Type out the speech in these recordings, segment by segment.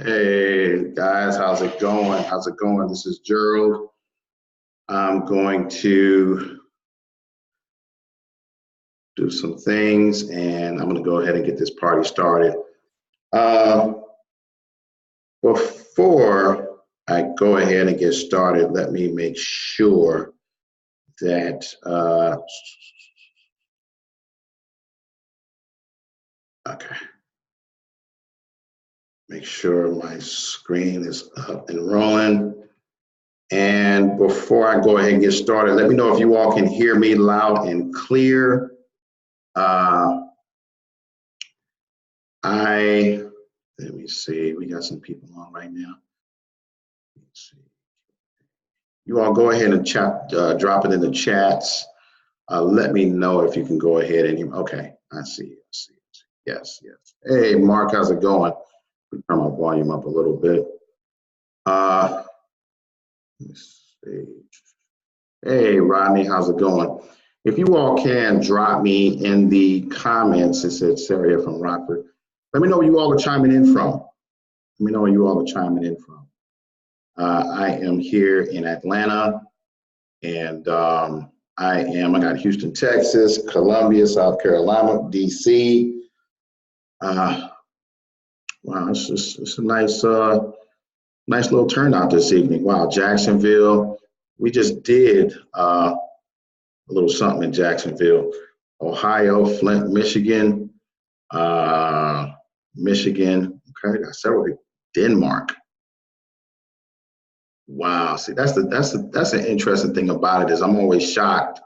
Hey guys, how's it going? How's it going? This is Gerald. I'm going to do some things and I'm going to go ahead and get this party started. Uh, Before I go ahead and get started, let me make sure that okay. Make sure my screen is up and rolling. And before I go ahead and get started, let me know if you all can hear me loud and clear. Let me see, we got some people on right now. Let's see. You all go ahead and chat, drop it in the chats. Let me know if you can go ahead and, okay, I see. Yes. Hey, Mark, how's it going? Turn my volume up a little bit. Let's see. Hey, Rodney, how's it going? If you all can drop me in the comments, it said Sarah here from Rockford. Let me know where you all are chiming in from. I am here in Atlanta, and I got Houston, Texas, Columbia, South Carolina, DC. Wow, it's a nice little turnout this evening. Wow, Jacksonville. We just did a little something in Jacksonville. Ohio, Flint, Michigan, okay, got several people. Denmark. Wow, see, that's an interesting thing about it is I'm always shocked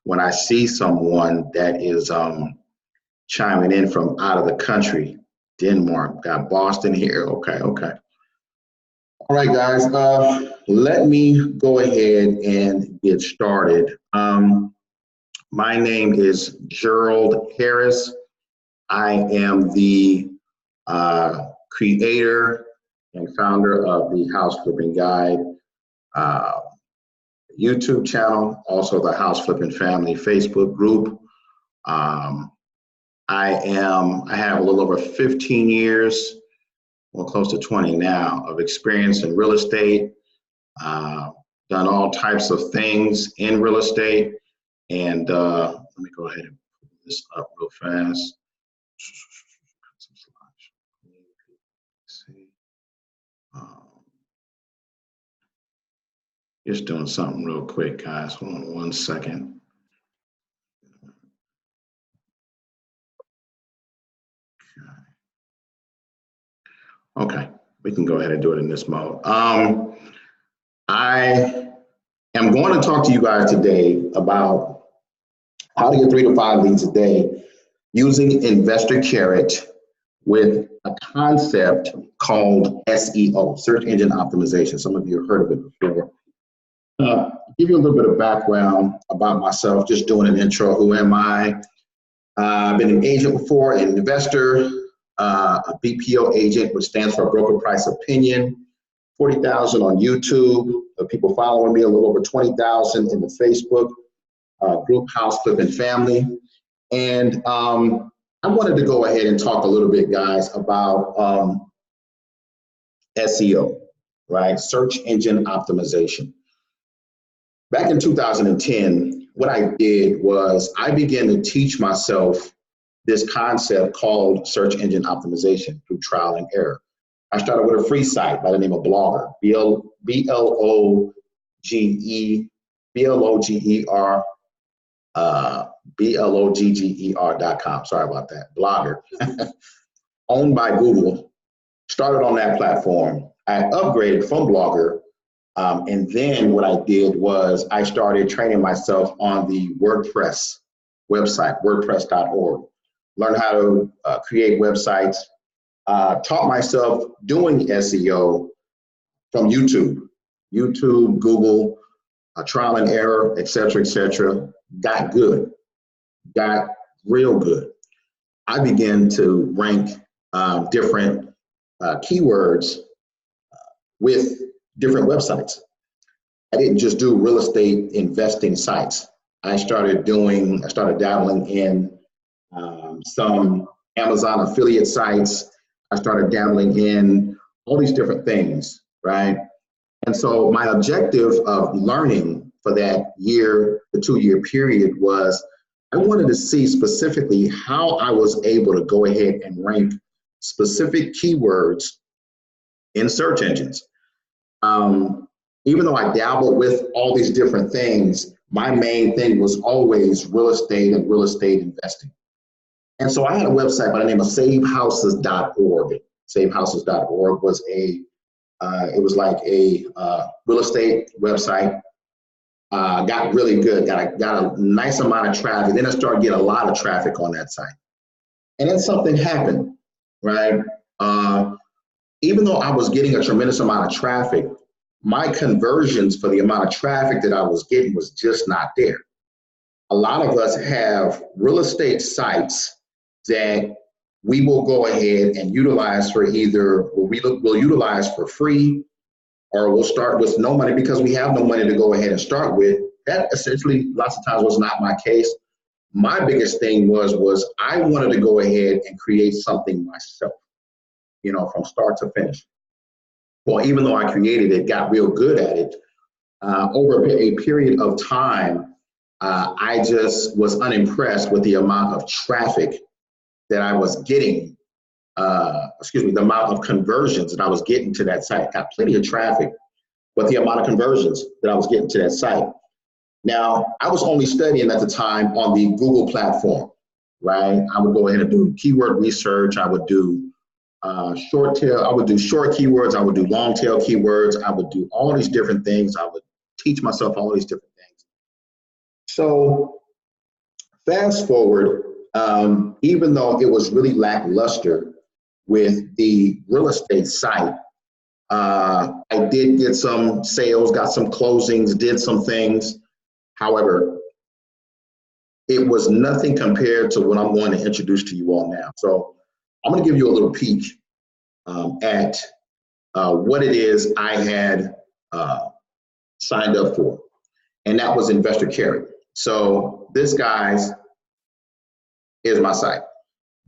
when I see someone that is chiming in from out of the country. Denmark, got Boston here. Okay. All right, guys, let me go ahead and get started. My name is Gerald Harris. I am the creator and founder of the House Flipping Guide YouTube channel, also the House Flipping Family Facebook group. I have a little over 15 years, well, close to 20 now, of experience in real estate. Done all types of things in real estate. And let me go ahead and put this up real fast. Just doing something real quick, guys. Hold on 1 second. Okay, we can go ahead and do it in this mode. I am going to talk to you guys today about how to get 3 to 5 leads a day using Investor Carrot with a concept called SEO, search engine optimization. Some of you have heard of it before. Give you a little bit of background about myself, just doing an intro. Who am I? I've been an agent before, an investor, a BPO agent, which stands for Broker Price Opinion. 40,000 on YouTube. People following me, a little over 20,000 in the Facebook group House Flipping Family. And I wanted to go ahead and talk a little bit, guys, about SEO, right? Search engine optimization. Back in 2010, what I did was I began to teach myself this concept called search engine optimization through trial and error. I started with a free site by the name of Blogger, blogger.com. Sorry about that. Blogger, owned by Google. Started on that platform. I upgraded from Blogger. And then what I did was I started training myself on the WordPress website, wordpress.org. Learned how to create websites. Taught myself doing SEO from YouTube, Google, trial and error, et cetera, got good, got real good. I began to rank different keywords with different websites. I didn't just do real estate investing sites. I started dabbling in some Amazon affiliate sites. I started dabbling in all these different things, right? And so my objective of learning for that year, the 2-year period was I wanted to see specifically how I was able to go ahead and rank specific keywords in search engines. Even though I dabbled with all these different things, my main thing was always real estate and real estate investing. And so I had a website by the name of savehouses.org. Savehouses.org was it was like a real estate website. Got really good, got a nice amount of traffic. Then I started getting a lot of traffic on that site. And then something happened, right? Even though I was getting a tremendous amount of traffic, my conversions for the amount of traffic that I was getting was just not there. A lot of us have real estate sites that we will go ahead and utilize for either, we'll utilize for free, or we'll start with no money because we have no money to go ahead and start with. That essentially lots of times was not my case. My biggest thing was I wanted to go ahead and create something myself, you know, from start to finish. Well, even though I created it, got real good at it, over a period of time, I just was unimpressed with the amount of traffic that I was getting, the amount of conversions that I was getting to that site. Got plenty of traffic, but the amount of conversions that I was getting to that site. Now, I was only studying at the time on the Google platform, right? I would go ahead and do keyword research. I would do short keywords. I would do long tail keywords. I would do all these different things. I would teach myself all these different things. So fast forward, even though it was really lackluster with the real estate site, I did get some sales, got some closings, did some things. However, it was nothing compared to what I'm going to introduce to you all now. So I'm going to give you a little peek at what it is I had signed up for, and that was Investor Carry. So this, guys, is my site.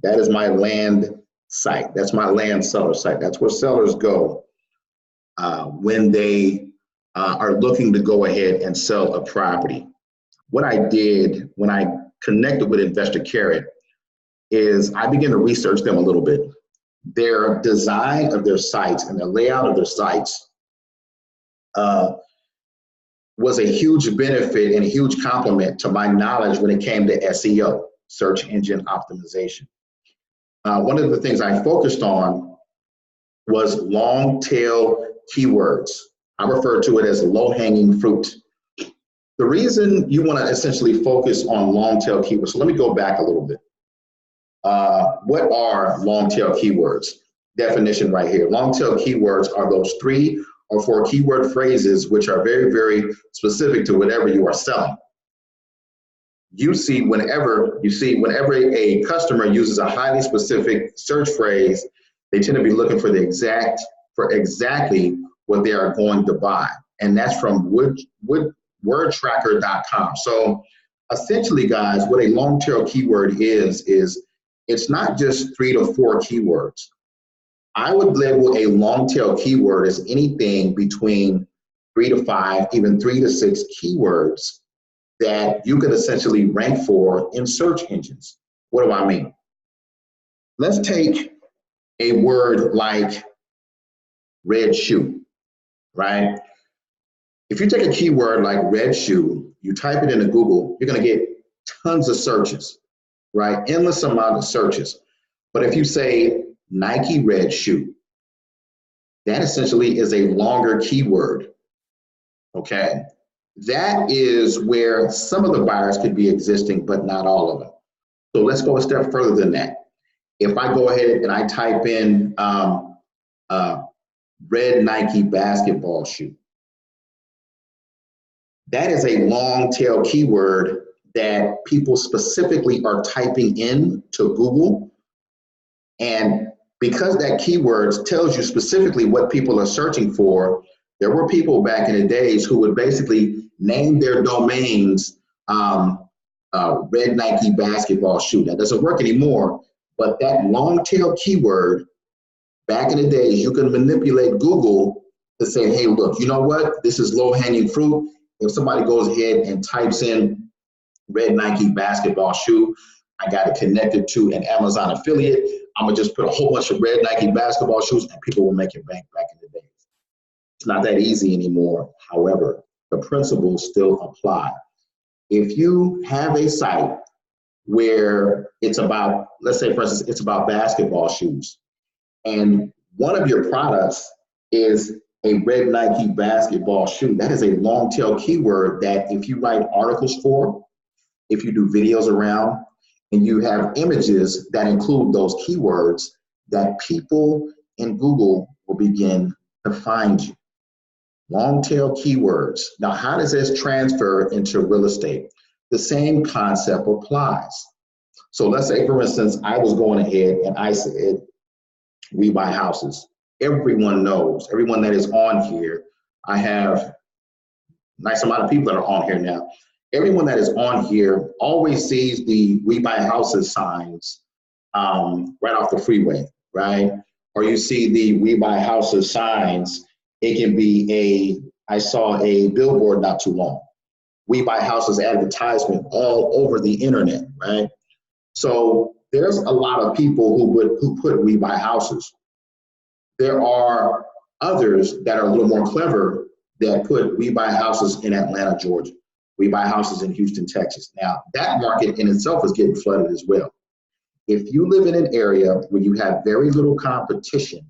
That is my land site. That's my land seller site. That's where sellers go when they are looking to go ahead and sell a property. What I did when I connected with Investor Carry is I began to research them a little bit. Their design of their sites and the layout of their sites was a huge benefit and a huge compliment to my knowledge when it came to SEO, search engine optimization. One of the things I focused on was long tail keywords. I refer to it as low-hanging fruit. The reason you want to essentially focus on long tail keywords, so let me go back a little bit. What are long tail keywords? Definition right here. Long tail keywords are those 3 or 4 keyword phrases which are very, very specific to whatever you are selling. Whenever a customer uses a highly specific search phrase, they tend to be looking for exactly what they are going to buy. And that's from wordtracker.com. So essentially, guys, what a long tail keyword is it's not just 3 to 4 keywords. I would label a long tail keyword as anything between 3 to 5, even 3 to 6 keywords that you could essentially rank for in search engines. What do I mean? Let's take a word like red shoe, right? If you take a keyword like red shoe, you type it into Google, you're going to get tons of searches, right? Endless amount of searches. But if you say Nike red shoe, that essentially is a longer keyword, okay? That is where some of the buyers could be existing, but not all of them. So let's go a step further than that. If I go ahead and I type in red Nike basketball shoe, that is a long tail keyword that people specifically are typing in to Google. And because that keyword tells you specifically what people are searching for, there were people back in the days who would basically name their domains red Nike basketball shoe. That doesn't work anymore, but that long tail keyword Back in the days, you can manipulate Google to say, hey, look, you know what? This is low-hanging fruit. If somebody goes ahead and types in red Nike basketball shoe, I got it connected to an Amazon affiliate. I'm gonna just put a whole bunch of red Nike basketball shoes and people will make it bank back in the days. It's not that easy anymore. However, the principles still apply. If you have a site where it's about, let's say for instance, it's about basketball shoes, and one of your products is a red Nike basketball shoe, that is a long tail keyword that if you write articles for, if you do videos around, and you have images that include those keywords, that people in Google will begin to find you. Long tail keywords. Now, how does this transfer into real estate? The same concept applies. So let's say, for instance, I was going ahead and I said, we buy houses. Everyone knows, everyone that is on here, I have a nice amount of people that are on here now. Everyone that is on here always sees the we buy houses signs right off the freeway, right? Or you see the we buy houses signs. It can be I saw a billboard not too long. We buy houses advertisement all over the internet, right? So there's a lot of people who put we buy houses. There are others that are a little more clever that put we buy houses in Atlanta, Georgia. We buy houses in Houston, Texas. Now, that market in itself is getting flooded as well. If you live in an area where you have very little competition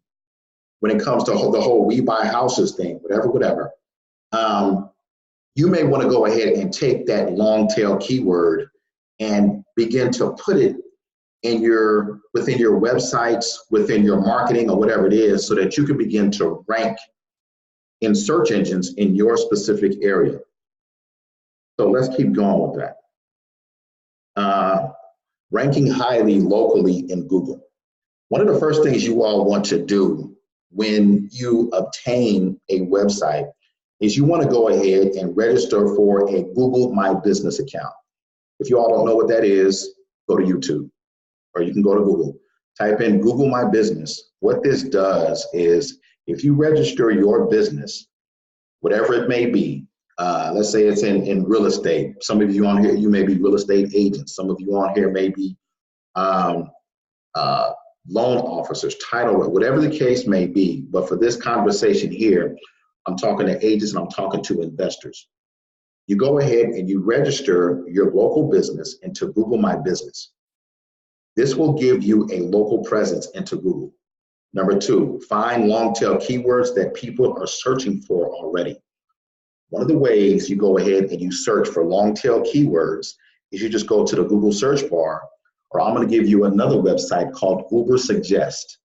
when it comes to the whole we buy houses thing, whatever, you may want to go ahead and take that long tail keyword and begin to put it in within your websites, within your marketing or whatever it is, so that you can begin to rank in search engines in your specific area. So let's keep going with that. Ranking highly locally in Google. One of the first things you all want to do when you obtain a website is you want to go ahead and register for a Google My Business account. If you all don't know what that is, go to YouTube, or you can go to Google. Type in Google My Business. What this does is if you register your business, whatever it may be, let's say it's in real estate. Some of you on here, you may be real estate agents. Some of you on here may be loan officers, title, whatever the case may be. But for this conversation here, I'm talking to agents and I'm talking to investors. You go ahead and you register your local business into Google My Business. This will give you a local presence into Google. Number two, find long tail keywords that people are searching for already. One of the ways you go ahead and you search for long tail keywords is you just go to the Google search bar, or I'm going to give you another website called Uber Suggest.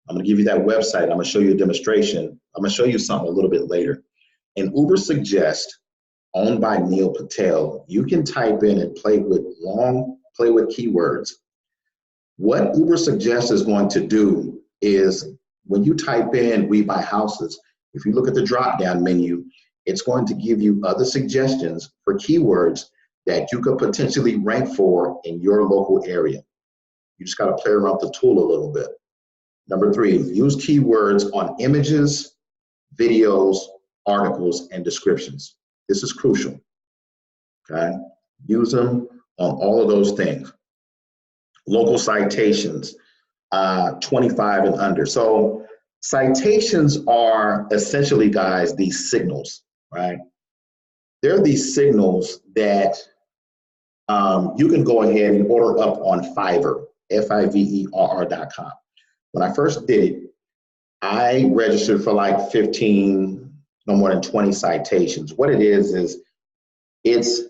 I'm going to give you that website. I'm going to show you a demonstration. I'm going to show you something a little bit later. In Uber Suggest, owned by Neil Patel, you can type in and play with keywords. What Uber Suggest is going to do is when you type in we buy houses, if you look at the drop-down menu, it's going to give you other suggestions for keywords that you could potentially rank for in your local area. You just got to play around with the tool a little bit. Number three, use keywords on images, videos, articles, and descriptions. This is crucial, okay? Use them on all of those things. Local citations, 25 and under. So citations are essentially, guys, these signals, right? They're these signals that you can go ahead and order up on Fiverr, Fiverr.com. When I first did it, I registered for like 15, no more than 20 citations. What it is it's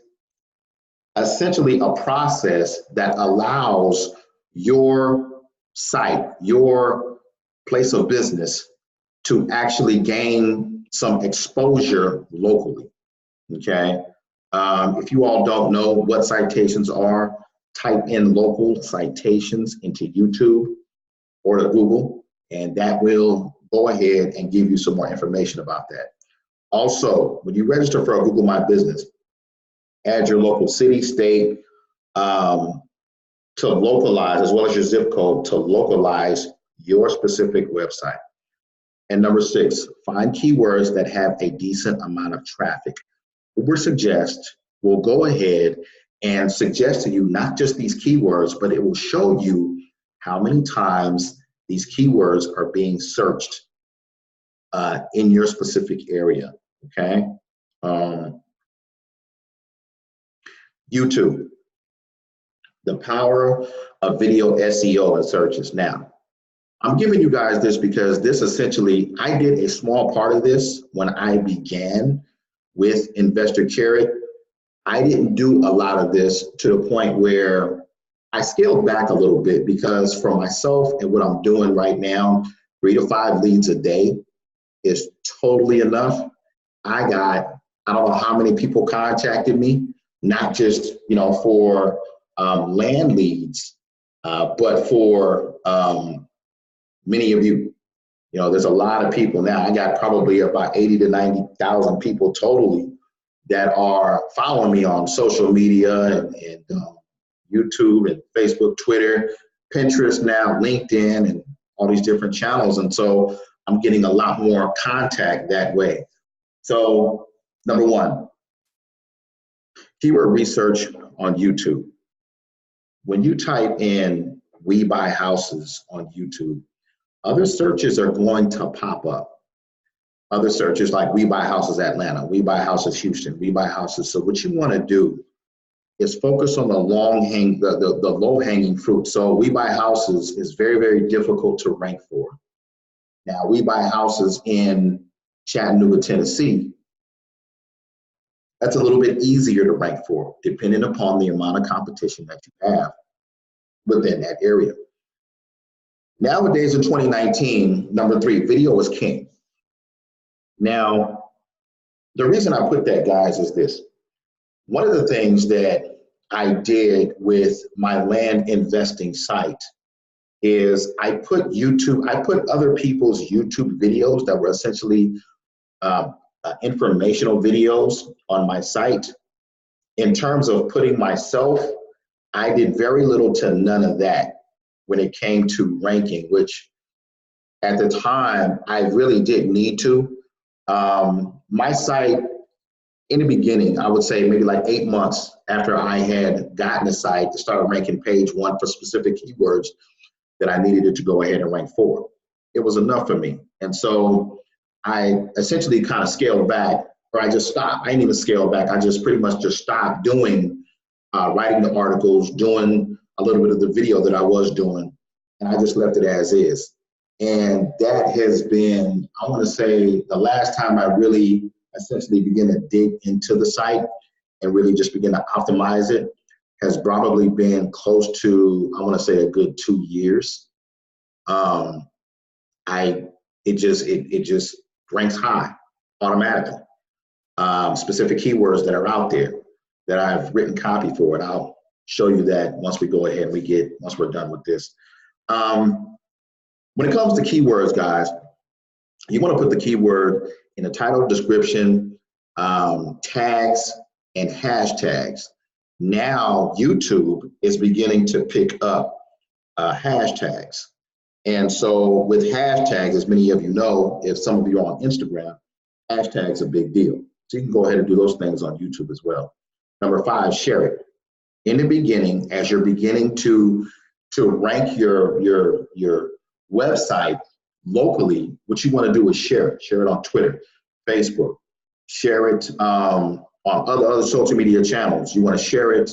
essentially a process that allows your site, your place of business, to actually gain some exposure locally, okay? If you all don't know what citations are, type in local citations into YouTube or to Google, and that will go ahead and give you some more information about that. Also, when you register for a Google My Business, add your local city, state, to localize, as well as your zip code, to localize your specific website. And number 6, find keywords that have a decent amount of traffic. Uber Suggest will go ahead and suggest to you not just these keywords, but it will show you how many times these keywords are being searched in your specific area, okay? YouTube, the power of video SEO and searches. Now, I'm giving you guys this because this essentially, I did a small part of this when I began with Investor Carrot. I didn't do a lot of this to the point where I scaled back a little bit, because for myself and what I'm doing right now, 3 to 5 leads a day is totally enough. I don't know how many people contacted me, not just, for land leads, but for many of you. There's a lot of people now. I got probably about 80 to 90,000 people totally that are following me on social media and YouTube and Facebook, Twitter, Pinterest now, LinkedIn, and all these different channels. And so I'm getting a lot more contact that way. So number 1, keyword research on YouTube. When you type in "we buy houses" on YouTube, other searches are going to pop up. Other searches like "we buy houses Atlanta," "we buy houses Houston," "we buy houses." So what you want to do is focus on the low-hanging fruit. So "we buy houses" is very, very difficult to rank for. Now, "we buy houses in Chattanooga, Tennessee," that's a little bit easier to rank for, depending upon the amount of competition that you have within that area. Nowadays in 2019, number 3, video is king. Now, the reason I put that, guys, is this. One of the things that I did with my land investing site is I put other people's YouTube videos that were essentially informational videos on my site. In terms of putting myself, I did very little to none of that when it came to ranking, which at the time I really didn't need to. My site, in the beginning, I would say maybe like 8 months after I had gotten the site, to start ranking page 1 for specific keywords that I needed it to go ahead and rank for. It was enough for me. And so I essentially kind of scaled back, or I just stopped. I didn't even scale back. I just pretty much just stopped doing, writing the articles, doing a little bit of the video that I was doing, and I just left it as is. And that has been, I want to say, the last time I really essentially began to dig into the site and really just begin to optimize it has probably been close to, I want to say, a good 2 years. It just ranks high automatically. Specific keywords that are out there that I've written copy for, and I'll show you that once we go ahead and once we're done with this. When it comes to keywords, guys, you want to put the keyword in the title, description, tags, and hashtags. Now, YouTube is beginning to pick up hashtags. And so with hashtags, as many of you know, if some of you are on Instagram, hashtags are a big deal. So you can go ahead and do those things on YouTube as well. Number 5, share it. In the beginning, as you're beginning to rank your website locally, what you want to do is share it. Share it on Twitter, Facebook. Share it on other social media channels. You want to share it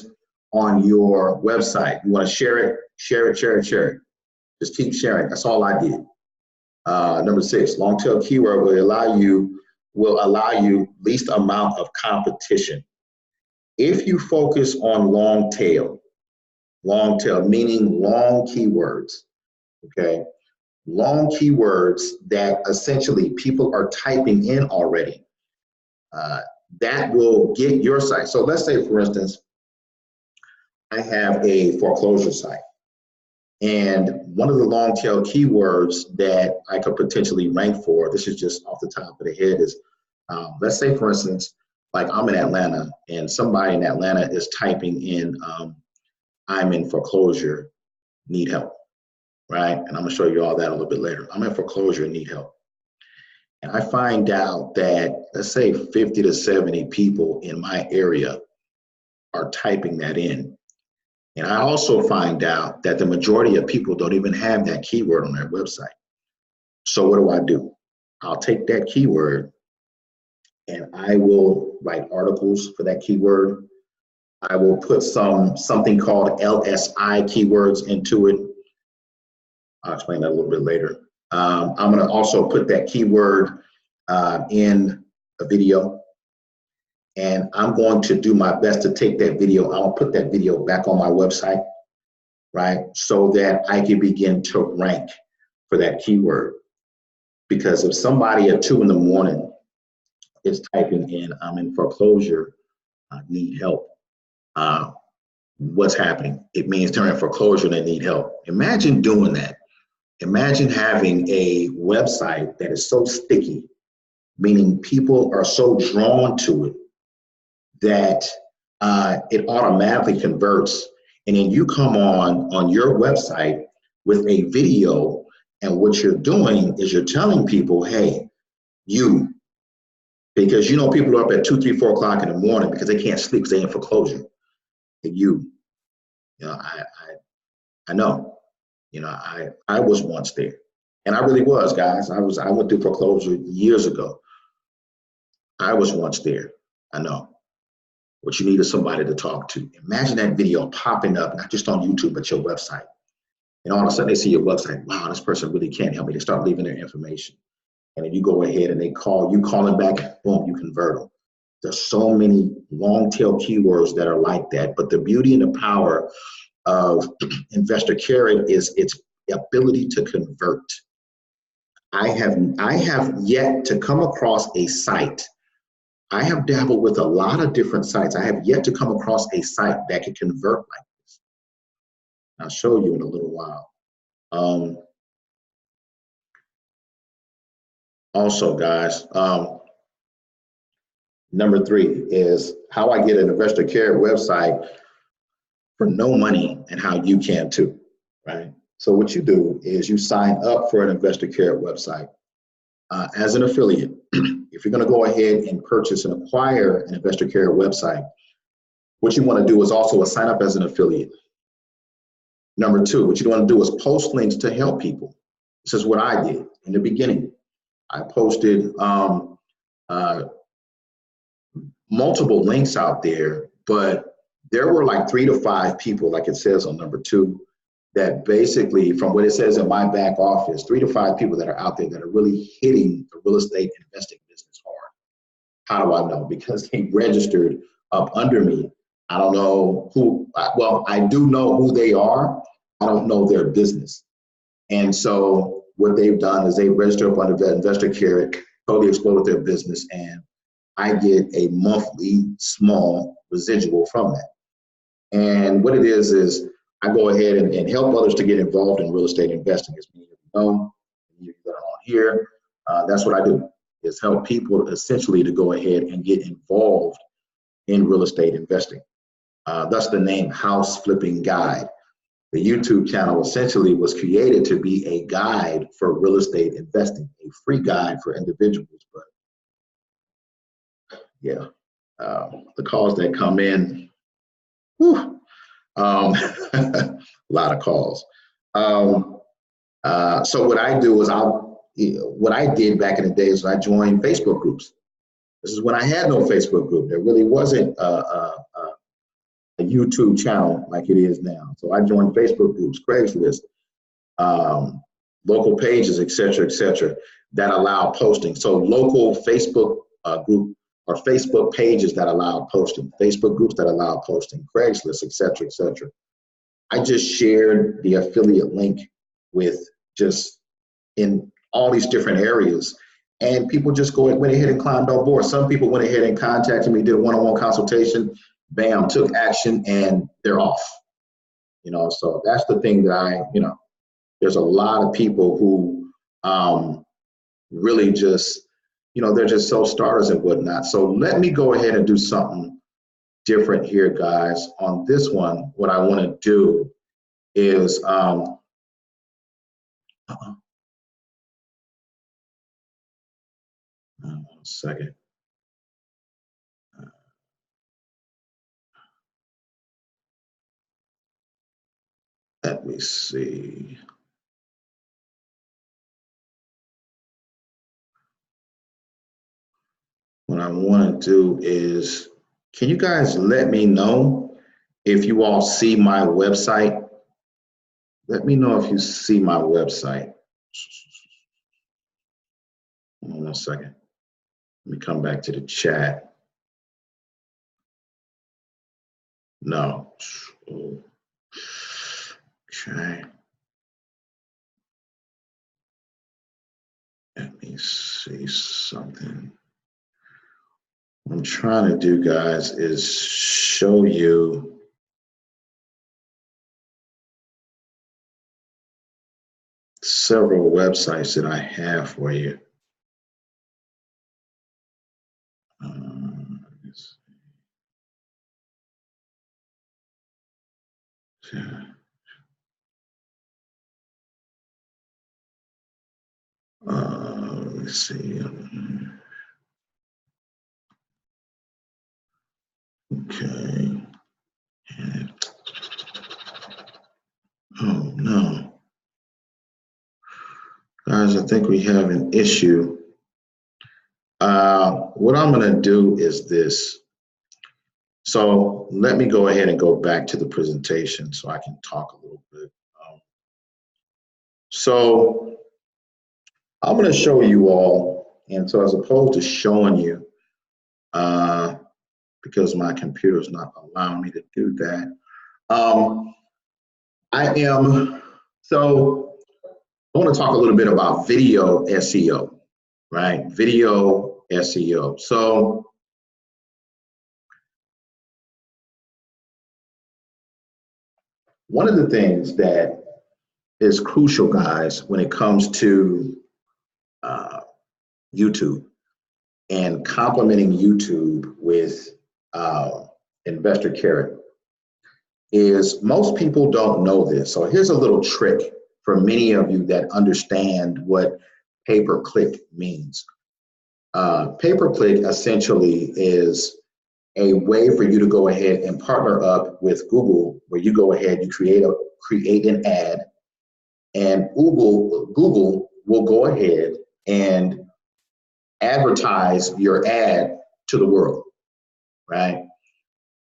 on your website. You want to share it. Just keep sharing. That's all I did. Number 6, long tail keyword will allow you least amount of competition. If you focus on long tail meaning long keywords, okay? Long keywords that essentially people are typing in already, that will get your site. So let's say, for instance, I have a foreclosure site, and one of the long tail keywords that I could potentially rank for, this is just off the top of the head, is let's say, for instance, like I'm in Atlanta and somebody in Atlanta is typing in, I'm in foreclosure, need help. right? And I'm gonna show you all that a little bit later. I'm in foreclosure and need help. And I find out that, let's say 50 to 70 people in my area are typing that in. And I also find out that the majority of people don't even have that keyword on their website. So what do? I'll take that keyword and I will write articles for that keyword. I will put something called LSI keywords into it. I'll explain that a little bit later. I'm going to also put that keyword in a video, and I'm going to do my best to take that video. I'll put that video back on my website, right, so that I can begin to rank for that keyword. Because if somebody at 2 in the morning is typing in, I'm in foreclosure, I need help, what's happening? It means they're in foreclosure and they need help. Imagine doing that. Imagine having a website that is so sticky, meaning people are so drawn to it that it automatically converts. And then you come on your website with a video, and what you're doing is you're telling people, hey, you, because you know people are up at 2, 3, 4 o'clock in the morning because they can't sleep because they're in foreclosure. And you know, I know. You know, I was once there, and I really was, guys. I went through foreclosure years ago. I was once there. I know. What you need is somebody to talk to. Imagine that video popping up, not just on YouTube, but your website. And all of a sudden they see your website. Wow, this person really can't help me. They start leaving their information. And then you go ahead and they call, you call them back, boom, you convert them. There's so many long tail keywords that are like that. But the beauty and the power of Investor Carrot is its ability to convert. I have yet to come across a site. I have dabbled with a lot of different sites. I have yet to come across a site that can convert like this. I'll show you in a little while. Also, guys, number 3 is how I get an Investor Carrot website for no money, and how you can too, right? So what you do is you sign up for an Investor Carrot website as an affiliate. If you're going to go ahead and purchase and acquire an Investor Carrot website, what you want to do is also sign up as an affiliate. Number 2, what you want to do is post links to help people. This is what I did in the beginning. I posted multiple links out there, but there were like 3 to 5 people, like it says on number 2, that basically, from what it says in my back office, 3 to 5 people that are out there that are really hitting the real estate investing business hard. How do I know? Because they registered up under me. I don't know who, well, I do know who they are. I don't know their business. And so what they've done is they register up under the Investor Carrot, totally exploded their business, and I get a monthly small residual from that. And what it is I go ahead and help others to get involved in real estate investing. As many of you know, you that are on here, that's what I do, is help people essentially to go ahead and get involved in real estate investing. Thus the name House Flipping Guide. The YouTube channel essentially was created to be a guide for real estate investing, a free guide for individuals. But yeah, the calls that come in, whew, a lot of calls. So what I do is what I did back in the days, I joined Facebook groups. This is when I had no Facebook group. There really wasn't a YouTube channel like it is now. So I joined Facebook groups, Craigslist, local pages, et cetera, that allow posting. So local Facebook group or Facebook pages that allow posting, Facebook groups that allow posting, Craigslist, et cetera. I just shared the affiliate link with just in all these different areas. And people just went ahead and climbed on board. Some people went ahead and contacted me, did a one-on-one consultation, bam, took action, and they're off. You know, so that's the thing that there's a lot of people who really just, they're just self-starters and whatnot. So let me go ahead and do something different here, guys. On this one, what I want to do is One second. Let me see. What I want to do is, can you guys let me know if you all see my website? Let me know if you see my website. Hold on 1 second. Let me come back to the chat. No. Okay. Let me see something. What I'm trying to do, guys, is show you several websites that I have for you. Let's see. Okay. Oh no. Guys, I think we have an issue. What I'm going to do is this. So let me go ahead and go back to the presentation so I can talk a little bit. So I'm going to show you all, and so as opposed to showing you, because my computer is not allowing me to do that, so I want to talk a little bit about video SEO, right? Video SEO. So one of the things that is crucial, guys, when it comes to YouTube and complementing YouTube with Investor Carrot is most people don't know this. So here's a little trick for many of you that understand what pay-per-click means. Pay-per-click essentially is a way for you to go ahead and partner up with Google, where you go ahead, you create an ad, and Google will go ahead and advertise your ad to the world, right?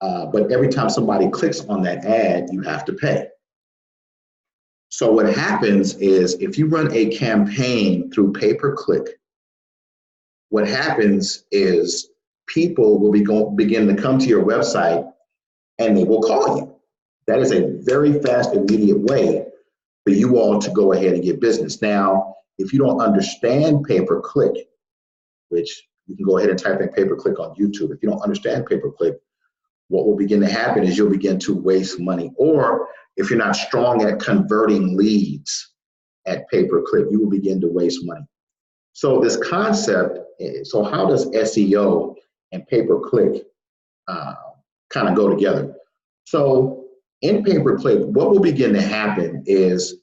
But every time somebody clicks on that ad, you have to pay. So what happens is if you run a campaign through pay-per-click, what happens is people will begin to come to your website and they will call you. That is a very fast, immediate way for you all to go ahead and get business. Now, if you don't understand pay-per-click, which you can go ahead and type in pay-per-click on YouTube. If you don't understand pay-per-click, what will begin to happen is you'll begin to waste money. Or if you're not strong at converting leads at pay-per-click, you will begin to waste money. So this concept, so how does SEO and pay-per-click kind of go together? So in pay-per-click, what will begin to happen is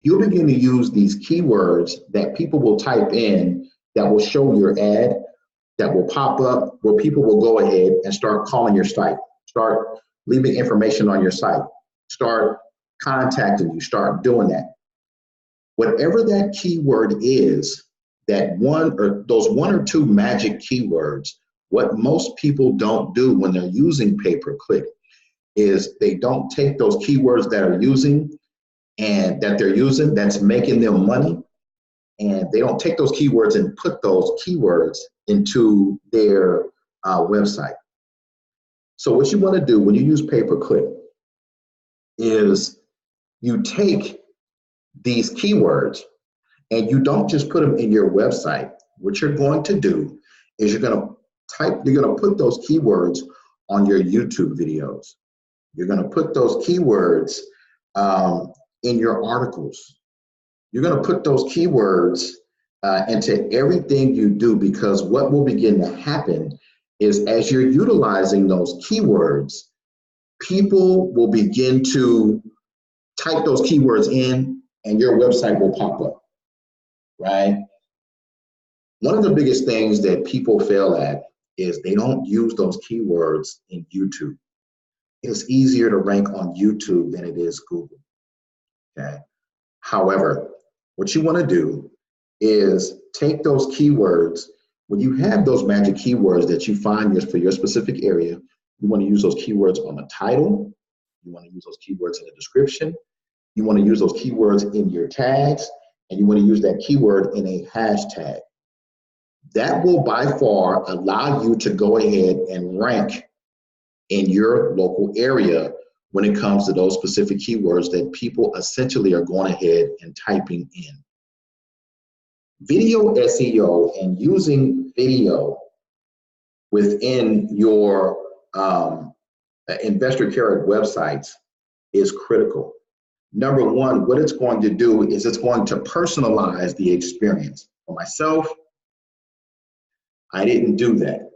you'll begin to use these keywords that people will type in that will show your ad, that will pop up, where people will go ahead and start calling your site, start leaving information on your site, start contacting you, start doing that. Whatever that keyword is, that one or those one or two magic keywords, what most people don't do when they're using pay-per-click is they don't take those keywords that are using and that they're using that's making them money, and they don't take those keywords and put those keywords into their website. So what you want to do when you use pay-per-click is you take these keywords and you don't just put them in your website. What you're going to do is you're going to put those keywords on your YouTube videos. You're going to put those keywords in your articles. You're going to put those keywords into everything you do, because what will begin to happen is as you're utilizing those keywords, people will begin to type those keywords in and your website will pop up. right? One of the biggest things that people fail at is they don't use those keywords in YouTube. It's easier to rank on YouTube than it is Google, okay? However, what you want to do is take those keywords. When you have those magic keywords that you find for your specific area, you want to use those keywords on the title. You want to use those keywords in the description. You want to use those keywords in your tags, and you want to use that keyword in a hashtag. That will by far allow you to go ahead and rank in your local area when it comes to those specific keywords that people essentially are going ahead and typing in. Video SEO and using video within your Investor Carrot websites is critical. Number one, what it's going to do is it's going to personalize the experience. For myself, I didn't do that,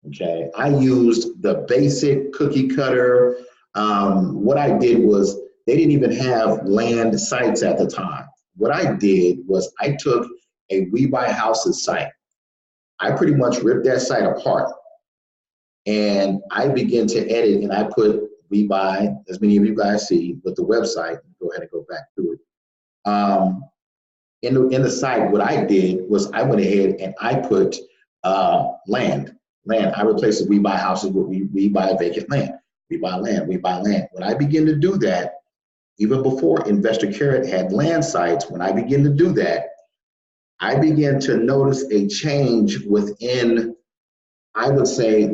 okay? I used the basic cookie cutter. What I did was they didn't even have land sites at the time. What I did was I took a We Buy Houses site. I pretty much ripped that site apart and I began to edit, and I put We Buy, as many of you guys see with the website. Go ahead and go back to it. In the site, what I did was I went ahead and I put land. I replaced the We Buy Houses with we Buy Vacant Land. We buy land, we buy land. When I begin to do that, even before Investor Carrot had land sites, when I begin to do that, I began to notice a change within, I would say,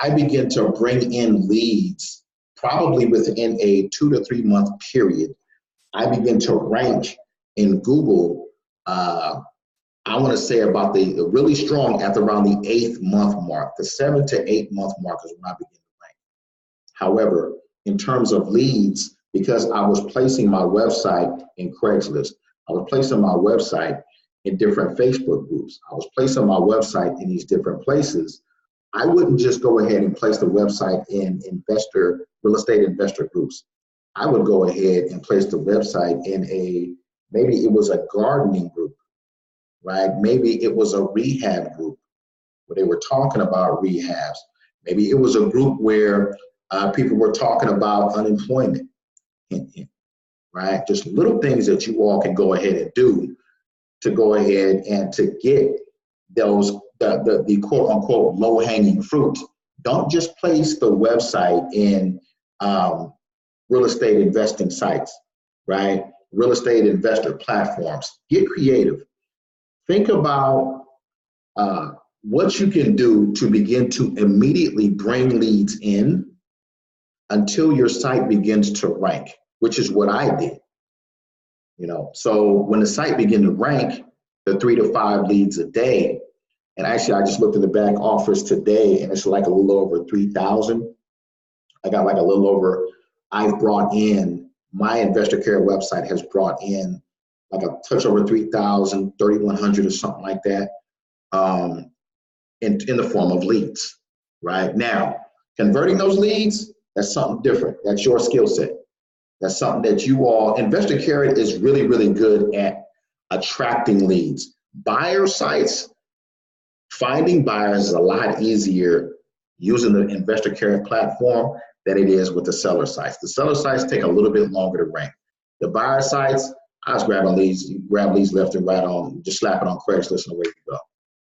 I began to bring in leads probably within a 2 to 3 month period. I began to rank in Google, I want to say about the really strong at around the 8th month mark. The 7 to 8 month mark is when I began to rank. However, in terms of leads, because I was placing my website in Craigslist, I was placing my website in different Facebook groups, I was placing my website in these different places, I wouldn't just go ahead and place the website in real estate investor groups. I would go ahead and place the website in maybe it was a gardening group, right? Maybe it was a rehab group where they were talking about rehabs. Maybe it was a group where people were talking about unemployment, right? Just little things that you all can go ahead and do to go ahead and to get those, the quote unquote low hanging fruit. Don't just place the website in real estate investing sites, right? Real estate investor platforms. Get creative. Think about what you can do to begin to immediately bring leads in until your site begins to rank, which is what I did. So when the site began to rank, the 3 to 5 leads a day, and actually I just looked in the back office today and it's like a little over 3,000. I got like a little over, I've brought in, my Investor Carrot website has brought in like a touch over 3,000, 3,100 or something like that in the form of leads, right? Now, converting those leads, that's something different. That's your skill set. That's something that you all, Investor Carrot is really, really good at attracting leads. Buyer sites, finding buyers is a lot easier using the Investor Carrot platform than it is with the seller sites. The seller sites take a little bit longer to rank. The buyer sites, I was grabbing leads, you grab leads left and right on, just slap it on Craigslist and away you go.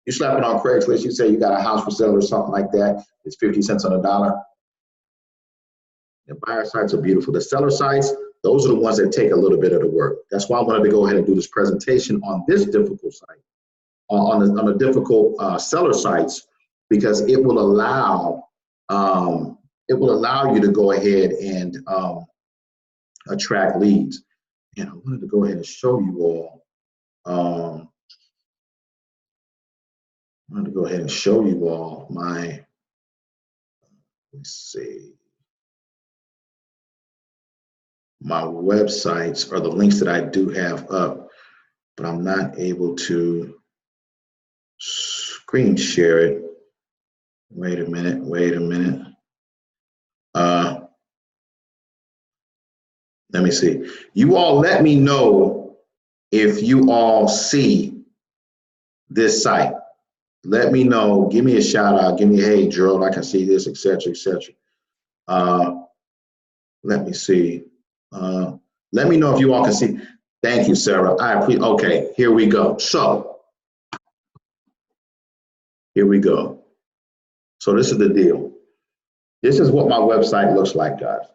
You slap it on Craigslist, you say you got a house for sale or something like that, it's 50 cents on the dollar. The buyer sites are beautiful. The seller sites, those are the ones that take a little bit of the work. That's why I wanted to go ahead and do this presentation on this difficult site, on the difficult seller sites, because it will allow you to go ahead and attract leads. And I wanted to go ahead and show you all. My, let's see. My websites are the links that I do have up, but I'm not able to screen share it. Wait a minute. Let me see. You all let me know if you all see this site. Let me know, give me a shout out, give me, hey, Gerald, I can see this, etc., etc. Let me see. Let me know if you all can see. Thank you, Sarah. I appreciate. Okay, here we go. So here we go. So this is the deal. This is what my website looks like, guys.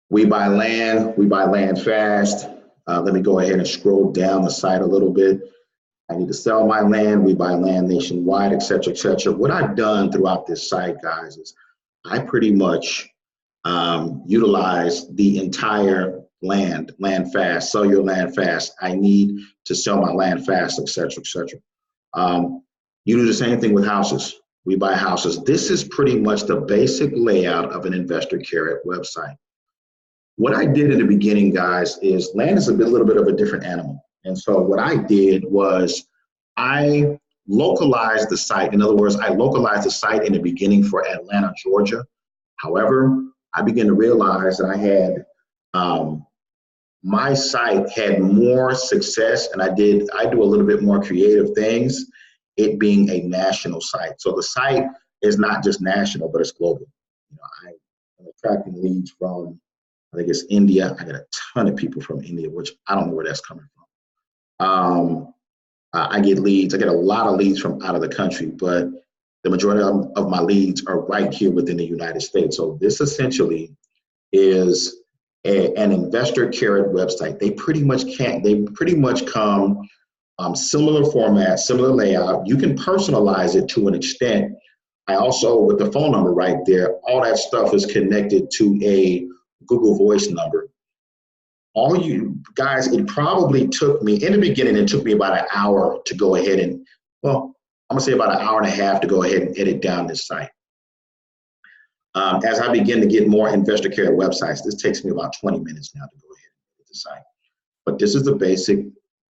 We buy land fast. Let me go ahead and scroll down the site a little bit. I need to sell my land. We buy land nationwide, et cetera, et cetera. What I've done throughout this site, guys, is I pretty much utilize the entire land fast, sell your land fast. I need to sell my land fast, et cetera, et cetera. You do the same thing with houses. We buy houses. This is pretty much the basic layout of an Investor Carrot website. What I did in the beginning, guys, is land is a little bit of a different animal. And so what I did was I localized the site. In other words, I localized the site in the beginning for Atlanta, Georgia. However, I began to realize that I had, my site had more success, and I do a little bit more creative things, it being a national site. So the site is not just national, but it's global. You know, I'm attracting leads from, I think it's India. I got a ton of people from India, which I don't know where that's coming from. I get leads. I get a lot of leads from out of the country, but the majority of my leads are right here within the United States. So this essentially is an Investor Carrot website. They pretty much come similar format, similar layout. You can personalize it to an extent. I also, with the phone number right there, all that stuff is connected to a Google Voice number. All you guys, it probably took me, in the beginning, it took me about an hour to go ahead and, well, I'm gonna say about an hour and a half to go ahead and edit down this site. As I begin to get more Investor Carrot websites, this takes me about 20 minutes now to go ahead and edit the site. But this is the basic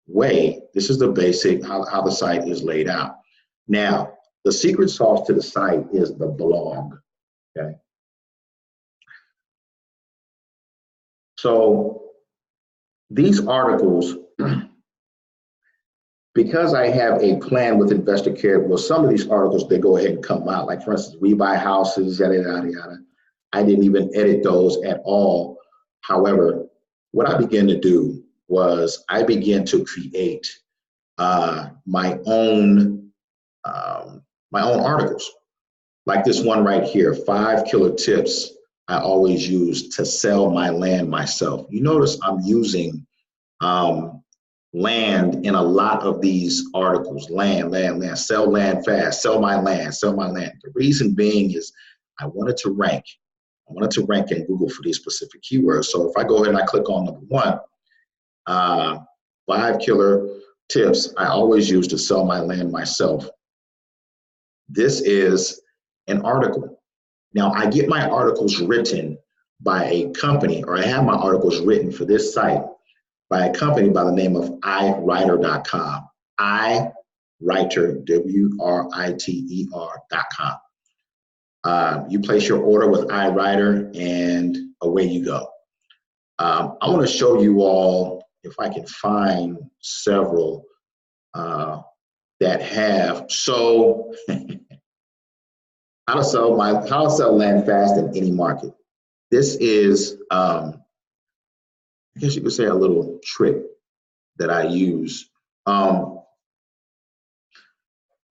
way, this is the basic, how the site is laid out. Now, the secret sauce to the site is the blog, okay? So these articles, because I have a plan with Investor Carrot, well, some of these articles, they go ahead and come out. Like, for instance, we buy houses, yada, yada, yada. I didn't even edit those at all. However, what I began to do was I began to create my own articles. Like this one right here, 5 killer tips I always use to sell my land myself. You notice I'm using land in a lot of these articles. Land, sell land fast, sell my land, sell my land. The reason being is I wanted to rank. I wanted to rank in Google for these specific keywords. So if I go ahead and I click on number 1, 5 killer tips I always use to sell my land myself. This is an article. Now, I get my articles written by a company, or I have my articles written for this site by a company by the name of iWriter.com. iWriter, WRITER.com. You place your order with iWriter, and away you go. I want to show you all, if I can find several that have, so how to sell land fast in any market. This is, I guess you could say, a little trick that I use.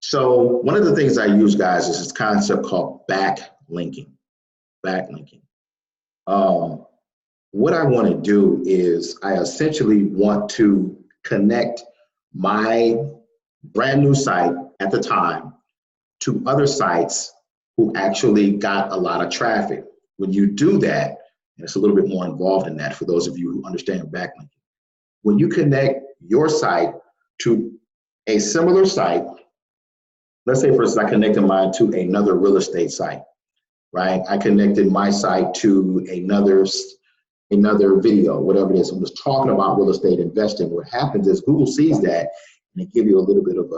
So one of the things I use, guys, is this concept called backlinking. What I want to do is I essentially want to connect my brand new site at the time to other sites who actually got a lot of traffic. When you do that, and it's a little bit more involved in that for those of you who understand backlinking. When you connect your site to a similar site, let's say, for instance, I connected mine to another real estate site, right? I connected my site to another video, whatever it is, and was talking about real estate investing. What happens is Google sees that and it gives you a little bit of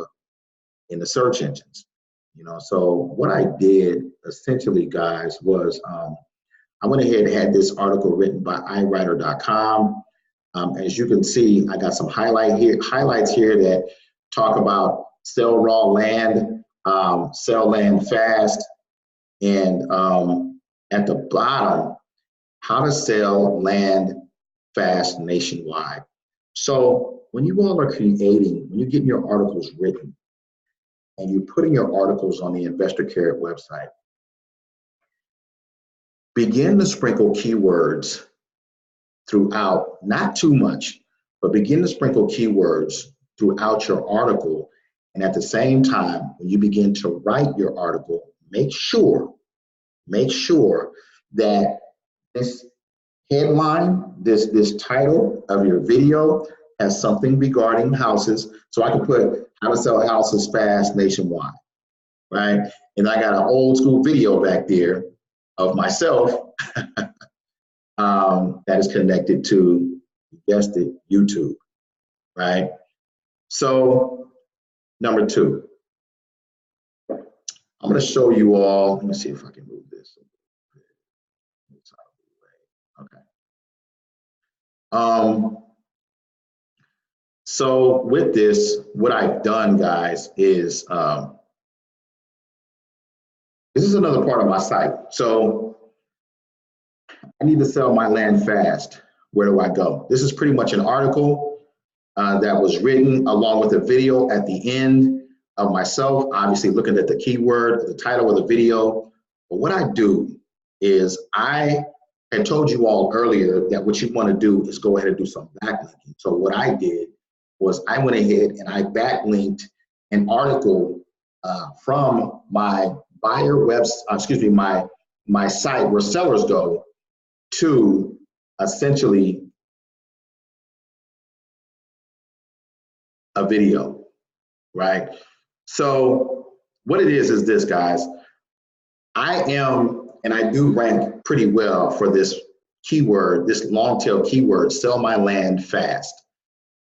in the search engines. You know, so what I did essentially, guys, was I went ahead and had this article written by iWriter.com. As you can see, I got some highlights here that talk about sell raw land, sell land fast, and at the bottom, how to sell land fast nationwide. So when you all are creating, when you're getting your articles written, and you're putting your articles on the Investor Carrot website, begin to sprinkle keywords throughout, not too much, but begin to sprinkle keywords throughout your article. And at the same time, when you begin to write your article, make sure that this headline, this title of your video has something regarding houses. So I can put how to sell houses fast nationwide, right? And I got an old school video back there of myself that is connected to, you guessed it, YouTube, right? So number two, I'm going to show you all. Let me see if I can move this. Okay. So with this, what I've done, guys, is this is another part of my site. So I need to sell my land fast. Where do I go? This is pretty much an article that was written along with a video at the end of myself, obviously looking at the keyword, the title of the video. But what I do is I had told you all earlier that what you want to do is go ahead and do some backlinking. So what I did was I went ahead and I backlinked an article from my buyer my site where sellers go to essentially a video, right? So what it is this, guys. I am, and I do rank pretty well for this keyword, this long tail keyword, sell my land fast.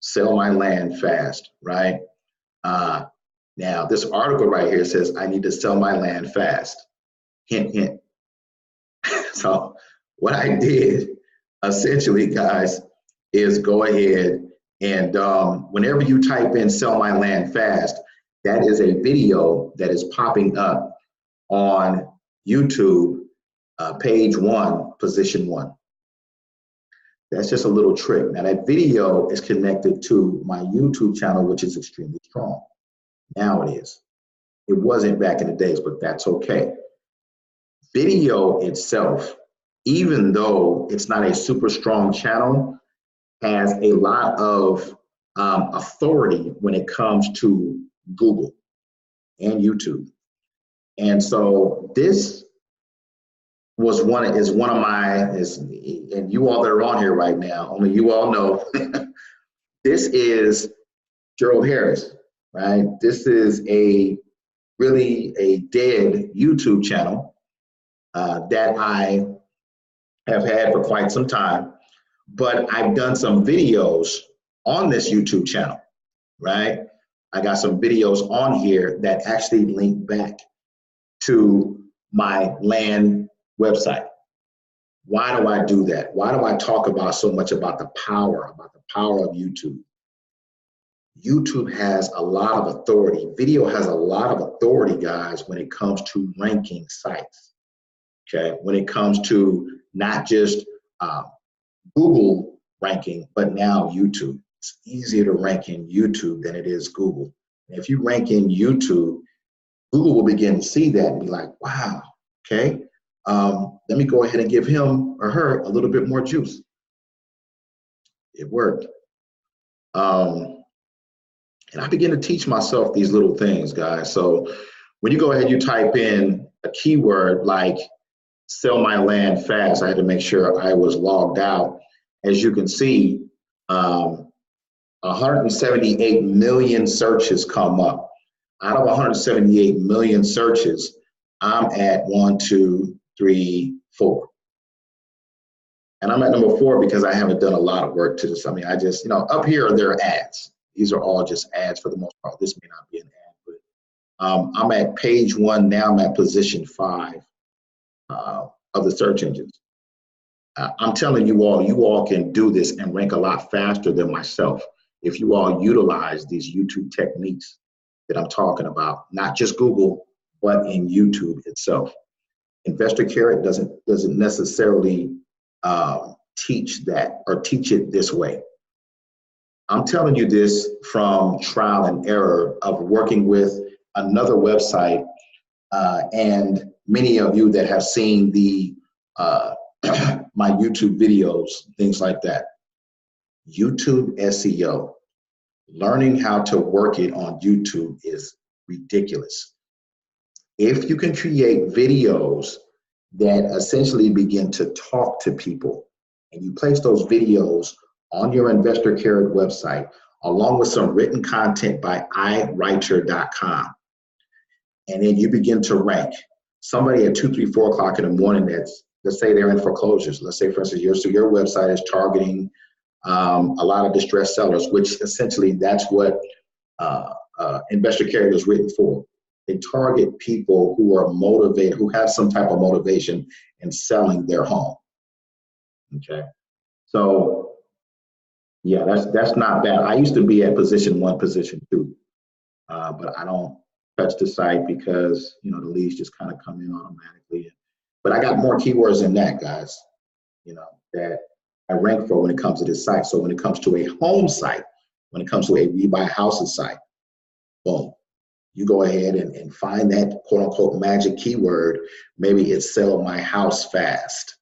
Sell my land fast, right? Now, this article right here says I need to sell my land fast. Hint, hint. So what I did essentially, guys, is go ahead and whenever you type in sell my land fast, that is a video that is popping up on YouTube, page 1, position 1. That's just a little trick. Now that video is connected to my YouTube channel, which is extremely strong. Now it is. It wasn't back in the days, but that's okay. Video itself, even though it's not a super strong channel, has a lot of authority when it comes to Google and YouTube. And so this was one of my, and you all that are on here right now, only you all know, this is Gerald Harris, right? This is really a dead YouTube channel that I have had for quite some time, but I've done some videos on this YouTube channel, right? I got some videos on here that actually link back to my land website. Why do I do that? Why do I talk about so much about the power of YouTube? YouTube has a lot of authority. Video has a lot of authority, guys, when it comes to ranking sites. Okay, when it comes to not just Google ranking, but now YouTube. It's easier to rank in YouTube than it is Google. And if you rank in YouTube, Google will begin to see that and be like, wow, okay, let me go ahead and give him or her a little bit more juice. It worked. And I began to teach myself these little things, guys. So when you go ahead, you type in a keyword like sell my land fast, I had to make sure I was logged out. As you can see, 178 million searches come up. Out of 178 million searches, I'm at 1, 2, 3, 4. And I'm at number 4 because I haven't done a lot of work to this. I mean, I just, up here, there are ads. These are all just ads for the most part. This may not be an ad, but I'm at page 1 now. I'm at position 5 of the search engines. I'm telling you all can do this and rank a lot faster than myself if you all utilize these YouTube techniques that I'm talking about, not just Google, but in YouTube itself. Investor Carrot doesn't necessarily teach that or teach it this way. I'm telling you this from trial and error of working with another website, and many of you that have seen the my YouTube videos, things like that. YouTube SEO, learning how to work it on YouTube is ridiculous. If you can create videos that essentially begin to talk to people, and you place those videos on your Investor Carrot website, along with some written content by iWriter.com, and then you begin to rank. Somebody at 2, 3, 4 o'clock in the morning that's, let's say they're in foreclosures. Let's say, for instance, your website is targeting a lot of distressed sellers, which essentially that's what Investor Carrot is written for. They target people who are motivated, who have some type of motivation in selling their home. Okay, so yeah, that's not bad. I used to be at position 1, position 2, but I don't touch the site because the leads just kind of come in automatically. But I got more keywords than that, guys. That I rank for when it comes to this site. So when it comes to a home site, when it comes to a we buy houses site, boom, you go ahead and find that quote unquote magic keyword. Maybe it's sell my house fast.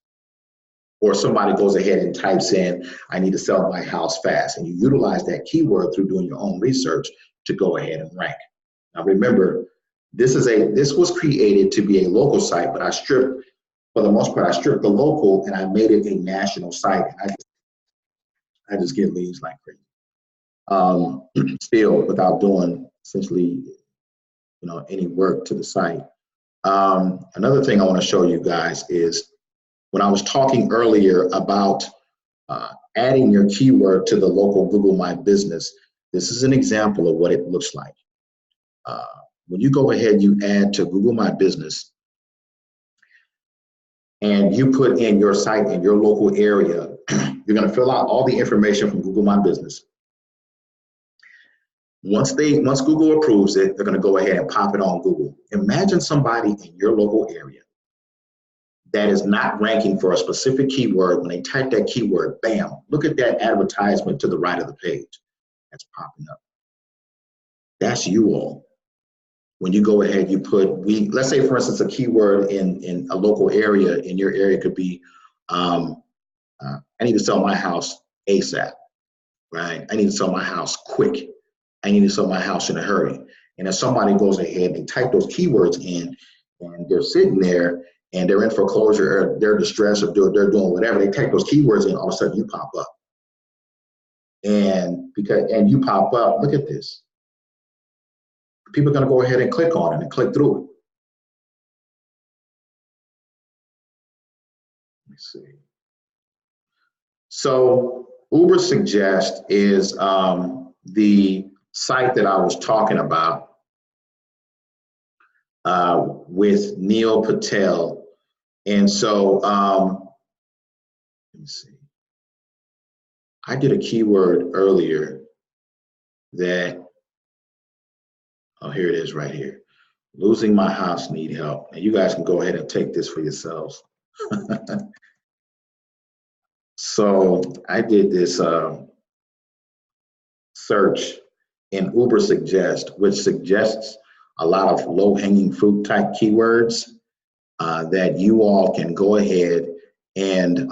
Or somebody goes ahead and types in, I need to sell my house fast. And you utilize that keyword through doing your own research to go ahead and rank. Now remember, this was created to be a local site, but for the most part, I stripped the local and I made it a national site. And I just get leads like crazy. Still without doing essentially, any work to the site. Another thing I want to show you guys is when I was talking earlier about adding your keyword to the local Google My Business, this is an example of what it looks like. When you go ahead, you add to Google My Business, and you put in your site in your local area, you're going to fill out all the information from Google My Business. Once Google approves it, they're going to go ahead and pop it on Google. Imagine somebody in your local area that is not ranking for a specific keyword. When they type that keyword, bam, look at that advertisement to the right of the page that's popping up. That's you all. When you go ahead, you put, let's say, for instance, a keyword in a local area, in your area could be, I need to sell my house ASAP, right? I need to sell my house quick. I need to sell my house in a hurry. And if somebody goes ahead and type those keywords in, and they're sitting there and they're in foreclosure or they're distressed or they're doing whatever, they type those keywords in, all of a sudden you pop up. And you pop up, look at this. People are going to go ahead and click on it and click through it. Let me see. So Uber Suggest is the site that I was talking about with Neil Patel. And so let me see. I did a keyword earlier that, oh, here it is right here. Losing my house, need help. And you guys can go ahead and take this for yourselves. So I did this search in Uber Suggest, which suggests a lot of low-hanging fruit type keywords that you all can go ahead and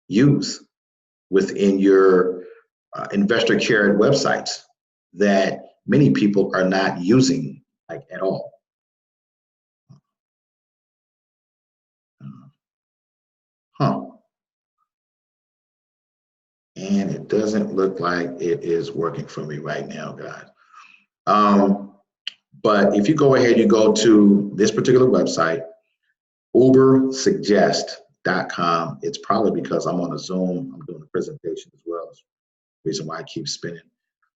use within your Investor Carrot websites that many people are not using like at all. And it doesn't look like it is working for me right now, guys. But if you go ahead, you go to this particular website, ubersuggest.com. It's probably because I'm on a Zoom. I'm doing a presentation as well. That's the reason why I keep spinning.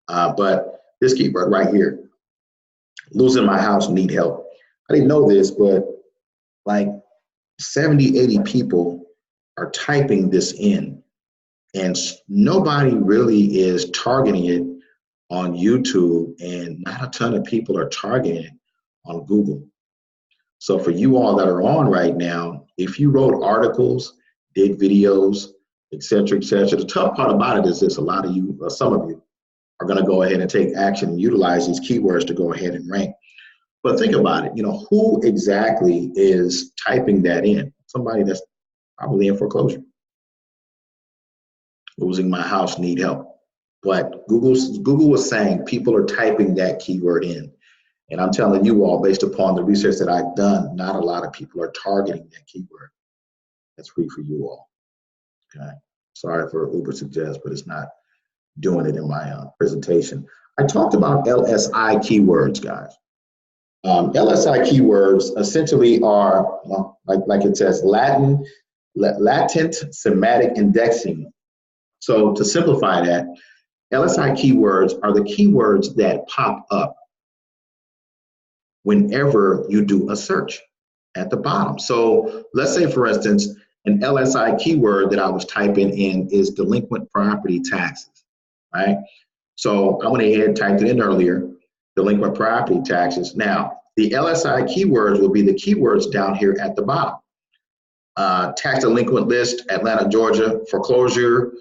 But this keyword right here, losing my house, need help. I didn't know this, but like 70, 80 people are typing this in, and nobody really is targeting it on YouTube, and not a ton of people are targeting it on Google. So for you all that are on right now, if you wrote articles, did videos, et cetera, the tough part about it is this: a lot of you, some of you, are going to go ahead and take action and utilize these keywords to go ahead and rank. But think about it, who exactly is typing that in? Somebody that's probably in foreclosure, losing my house, need help. But Google was saying people are typing that keyword in. And I'm telling you all, based upon the research that I've done, not a lot of people are targeting that keyword. That's free for you all. Okay. Sorry for Uber Suggest, but it's not doing it in my presentation. I talked about LSI keywords, guys. LSI keywords essentially are, well, like it says, latent semantic indexing. So to simplify that, LSI keywords are the keywords that pop up whenever you do a search at the bottom. So let's say, for instance, an LSI keyword that I was typing in is delinquent property taxes, right? So I went ahead and typed it in earlier, delinquent property taxes. Now, the LSI keywords will be the keywords down here at the bottom. Tax delinquent list, Atlanta, Georgia, foreclosure,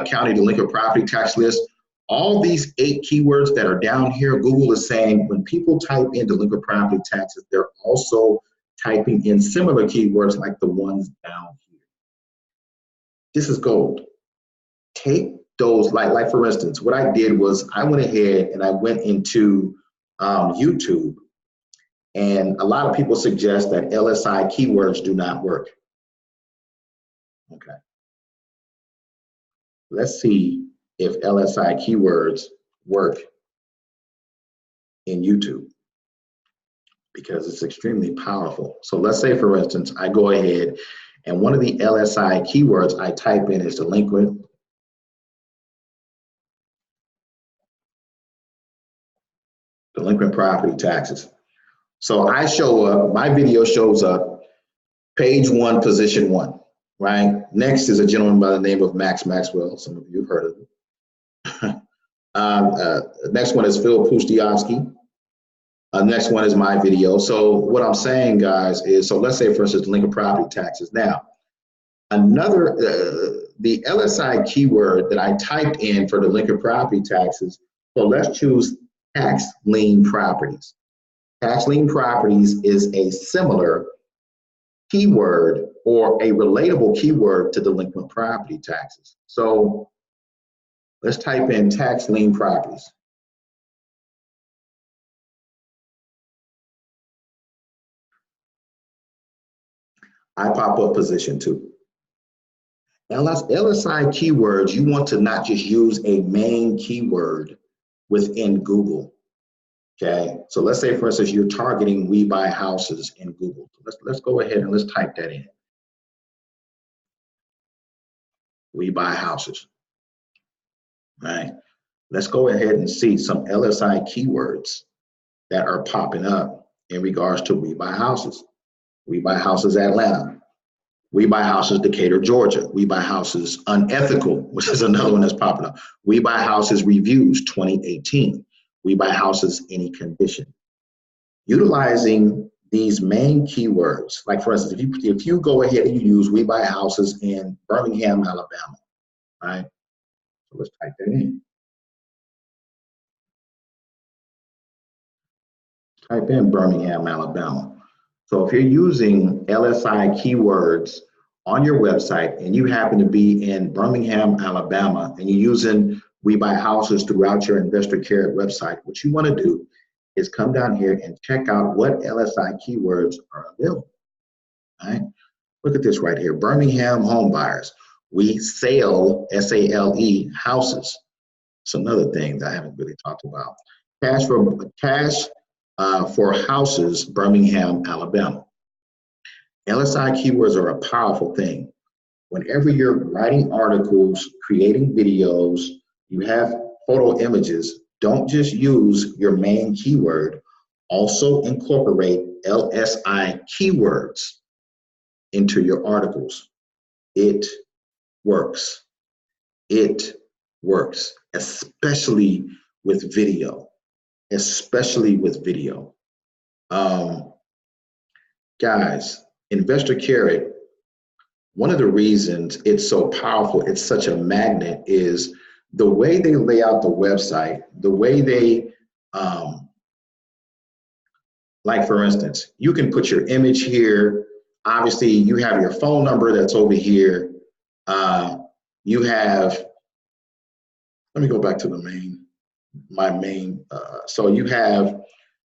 county delinquent property tax list. All these 8 keywords that are down here, Google is saying when people type in delinquent property taxes, they're also typing in similar keywords like the ones down here. This is gold. Take those, like for instance, what I did was I went ahead and I went into YouTube, and a lot of people suggest that LSI keywords do not work. Okay. Let's see if LSI keywords work in YouTube, because it's extremely powerful. So let's say, for instance, I go ahead and one of the LSI keywords I type in is delinquent property taxes. So I show up, my video shows up, page 1, position 1, right? Next is a gentleman by the name of Max Maxwell. Some of you have heard of him. Next one is Phil Pustiowski. Next one is my video. So what I'm saying, guys, is, so let's say, for instance, delinquent property taxes. Now, another, the LSI keyword that I typed in for delinquent property taxes, so let's choose tax lien properties. Tax lien properties is a similar keyword or a relatable keyword to delinquent property taxes. So let's type in tax lien properties. I pop up position 2. LSI keywords, you want to not just use a main keyword within Google. Okay, so let's say, for instance, you're targeting we buy houses in Google. So let's go ahead and let's type that in. We buy houses. Right. Let's go ahead and see some LSI keywords that are popping up in regards to we buy houses. We buy houses Atlanta. We buy houses Decatur, Georgia. We buy houses unethical, which is another one that's popping up. We buy houses reviews 2018. We buy houses any condition. Utilizing these main keywords, like for instance, if you go ahead and you use we buy houses in Birmingham, Alabama, right? So let's type that in. Type in Birmingham, Alabama. So if you're using LSI keywords on your website and you happen to be in Birmingham, Alabama, and you're using We Buy Houses throughout your Investor Care website, what you want to do is come down here and check out what LSI keywords are available. All right? Look at this right here. Birmingham home buyers. We sell, S-A-L-E, houses. It's another thing that I haven't really talked about. Cash for houses, Birmingham, Alabama. LSI keywords are a powerful thing. Whenever you're writing articles, creating videos, you have photo images, don't just use your main keyword. Also incorporate LSI keywords into your articles. It works. It works, especially with video, especially with video. Guys, Investor Carrot, one of the reasons it's so powerful, it's such a magnet, is the way they lay out the website, the way they, like for instance, you can put your image here. Obviously, you have your phone number that's over here. You have, let me go back to the main, so you have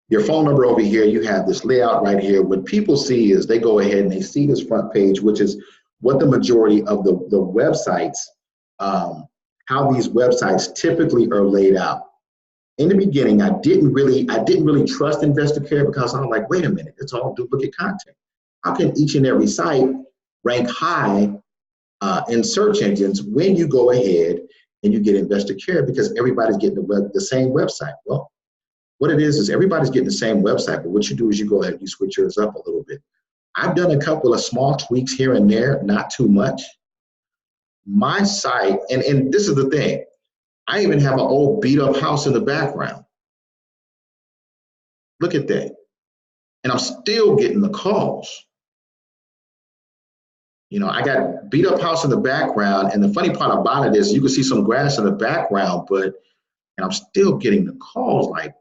your phone number over here, you have this layout right here. What people see is they go ahead and they see this front page, which is what the majority of the websites, how these websites typically are laid out. In the beginning, I didn't really trust Investor Care because I was like, wait a minute, it's all duplicate content. How can each and every site rank high in search engines when you go ahead and you get Investor Care, because everybody's getting the same website? Well, what it is everybody's getting the same website, but what you do is you go ahead and you switch yours up a little bit. I've done a couple of small tweaks here and there, not too much. My site, and this is the thing, I even have an old beat up house in the background. Look at that. And I'm still getting the calls. You know, I got beat up house in the background, and the funny part about it is you can see some grass in the background, and I'm still getting the calls like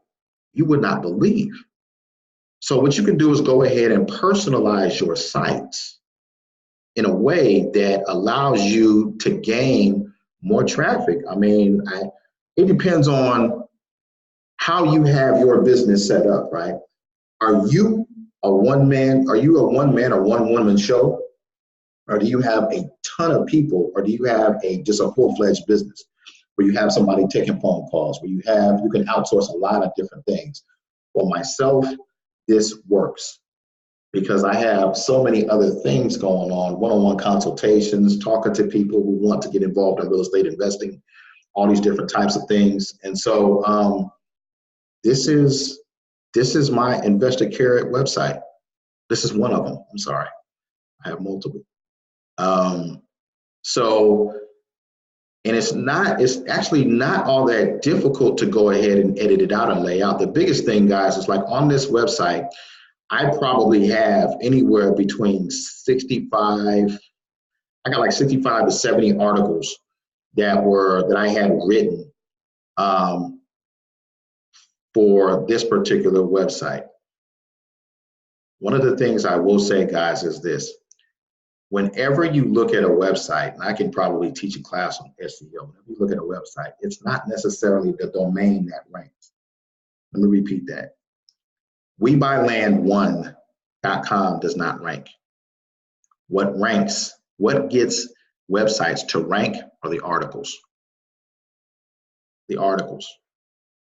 you would not believe. So what you can do is go ahead and personalize your sites in a way that allows you to gain more traffic. I mean, it depends on how you have your business set up, right? Are you a one-man or one-woman show? Or do you have a ton of people, or do you have just a full-fledged business where you have somebody taking phone calls, where you can outsource a lot of different things? For myself, this works because I have so many other things going on, one-on-one consultations, talking to people who want to get involved in real estate investing, all these different types of things. And so this is my Investor Carrot website. This is one of them. I'm sorry. I have multiple. And it's actually not all that difficult to go ahead and edit it out and lay out. The biggest thing, guys, is like on this website, I probably have anywhere between 65 to 70 articles that I had written for this particular website. One of the things I will say, guys, is this. Whenever you look at a website, and I can probably teach a class on SEO, whenever you look at a website, it's not necessarily the domain that ranks. Let me repeat that. WeBuyLand1.com does not rank. What ranks, what gets websites to rank are the articles. The articles.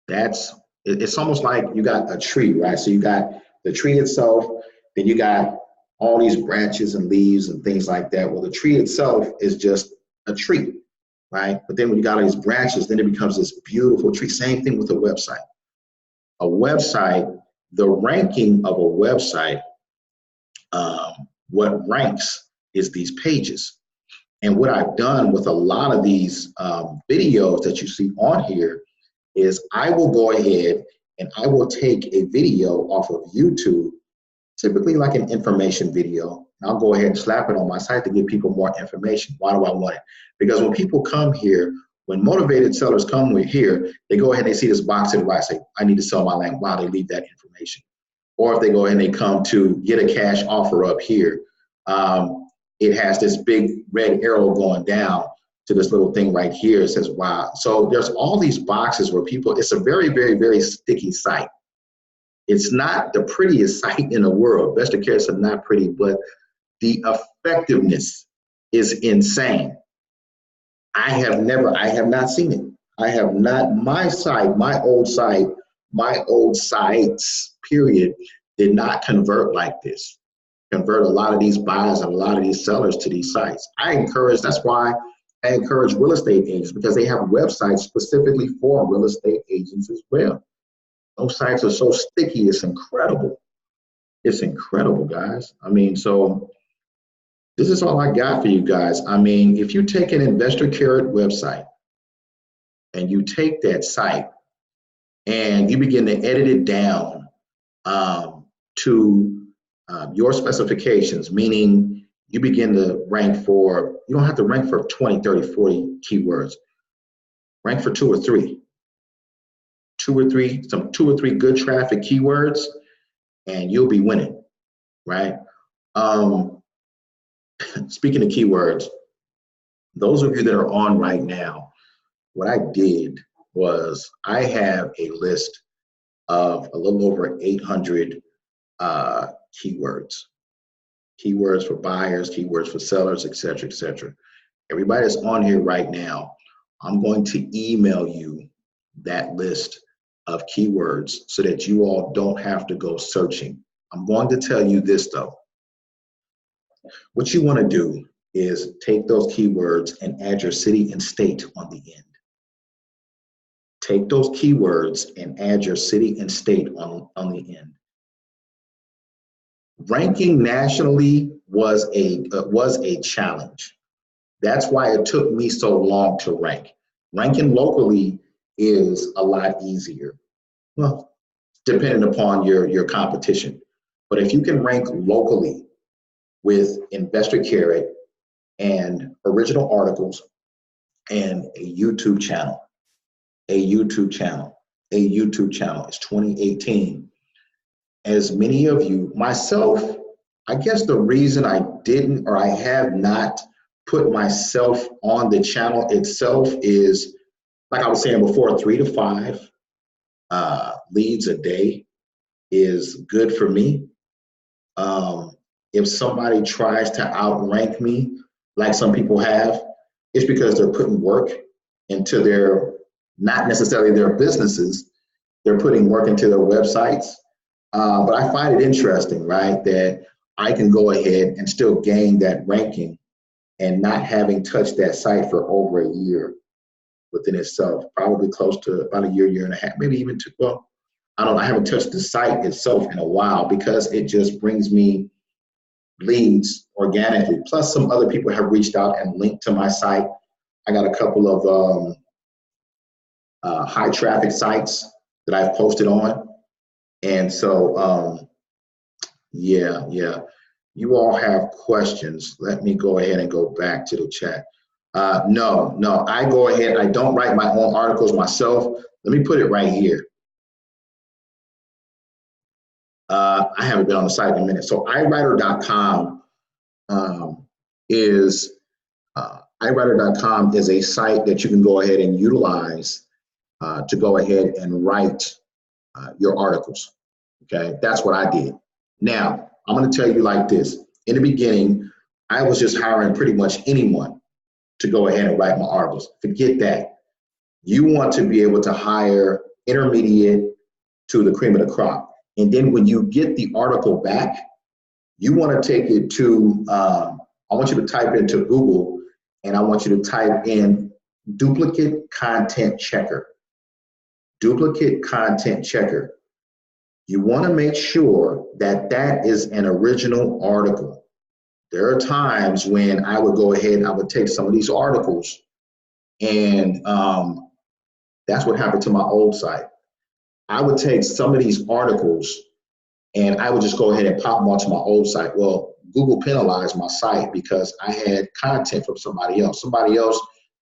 It's almost like you got a tree, right? So you got the tree itself, then you got all these branches and leaves and things like that. Well, the tree itself is just a tree, right? But then when you got all these branches, then it becomes this beautiful tree. Same thing with a website. A website, the ranking of a website, what ranks is these pages. And what I've done with a lot of these videos that you see on here is I will go ahead and I will take a video off of YouTube, typically like an information video. I'll go ahead and slap it on my site to give people more information. Why do I want it? Because when people come here, when motivated sellers come here, they go ahead and they see this box to the right, say, I need to sell my land. Wow, they leave that information. Or if they go ahead and they come to get a cash offer up here, it has this big red arrow going down to this little thing right here. It says, wow. So there's all these boxes where people, it's a very, very, very sticky site. It's not the prettiest site in the world. Investor Carrots are not pretty, but the effectiveness is insane. I have not seen it. I have not, my old sites, period, did not convert like this. Convert a lot of these buyers and a lot of these sellers to these sites. That's why I encourage real estate agents, because they have websites specifically for real estate agents as well. Those sites are so sticky, it's incredible. It's incredible, guys. I mean, so This is all I got for you guys. I mean, if you take an Investor Carrot website and you take that site and you begin to edit it down to your specifications, meaning you begin to rank for, you don't have to rank for 20, 30, 40 keywords. Rank for two or three good traffic keywords, and you'll be winning, right? Speaking of keywords, those of you that are on right now, what I did was I have a list of a little over 800 keywords for buyers, keywords for sellers, et cetera, et cetera. Everybody that's on here right now, I'm going to email you that list of keywords so that you all don't have to go searching. I'm going to tell you this though. What you want to do is take those keywords and add your city and state on the end. Take those keywords and add your city and state on the end. Ranking nationally was a challenge. That's why it took me so long to rank. Ranking locally is a lot easier. Well, depending upon your competition. But if you can rank locally with Investor Carrot and original articles and a YouTube channel, it's 2018. As many of you, myself, I guess the reason I didn't or I have not put myself on the channel itself is, like I was saying before, 3 to 5 leads a day is good for me. If somebody tries to outrank me, like some people have, it's because they're putting work into their, not necessarily their businesses, they're putting work into their websites. But I find it interesting, right, that I can go ahead and still gain that ranking and not having touched that site for over a year within itself, probably close to about a year, year and a half, maybe even two. Well, I haven't touched the site itself in a while because it just brings me leads organically. Plus some other people have reached out and linked to my site. I got a couple of high traffic sites that I've posted on. And so, yeah. You all have questions. Let me go ahead and go back to the chat. No, I go ahead. I don't write my own articles myself. Let me put it right here. I haven't been on the site in a minute. So iWriter.com is a site that you can go ahead and utilize to go ahead and write your articles. Okay, that's what I did. Now, I'm going to tell you like this. In the beginning, I was just hiring pretty much anyone to go ahead and write my articles. Forget that. You want to be able to hire intermediate to the cream of the crop. And then when you get the article back, you want to take it to, I want you to type into Google and I want you to type in duplicate content checker. Duplicate content checker. You want to make sure that that is an original article. There are times when I would go ahead and I would take some of these articles and that's what happened to my old site. I would take some of these articles and I would just go ahead and pop them onto my old site. Well, Google penalized my site because I had content from somebody else.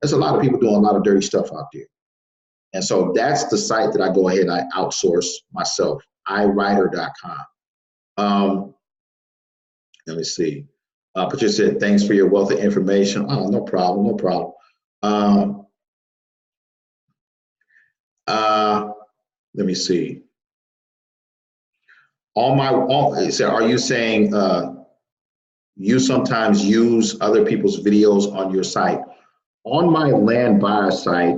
There's a lot of people doing a lot of dirty stuff out there. And so that's the site that I go ahead and I outsource myself, iWriter.com. Let me see. Patricia said, thanks for your wealth of information. Oh, no problem. Let me see. Are you saying you sometimes use other people's videos on your site? On my land buyer site,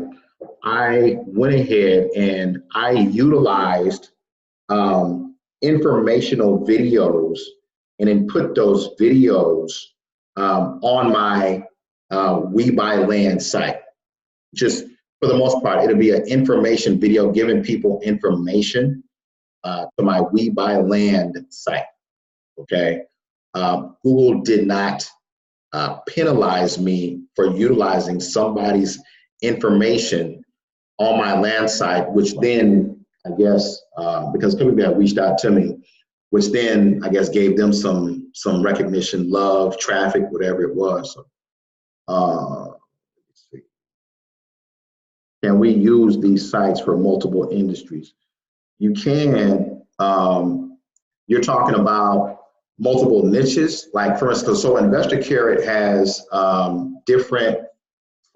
I went ahead and I utilized informational videos and then put those videos on my We Buy Land site. Just for the most part, it'll be an information video giving people information to my We Buy Land site, okay? Google did not penalize me for utilizing somebody's information on my land site, which then, I guess, because people that reached out to me, which then, I guess, gave them some recognition, love, traffic, whatever it was. So, let's see. Can we use these sites for multiple industries? You can. You're talking about multiple niches, like for instance, so Investor Carrot has different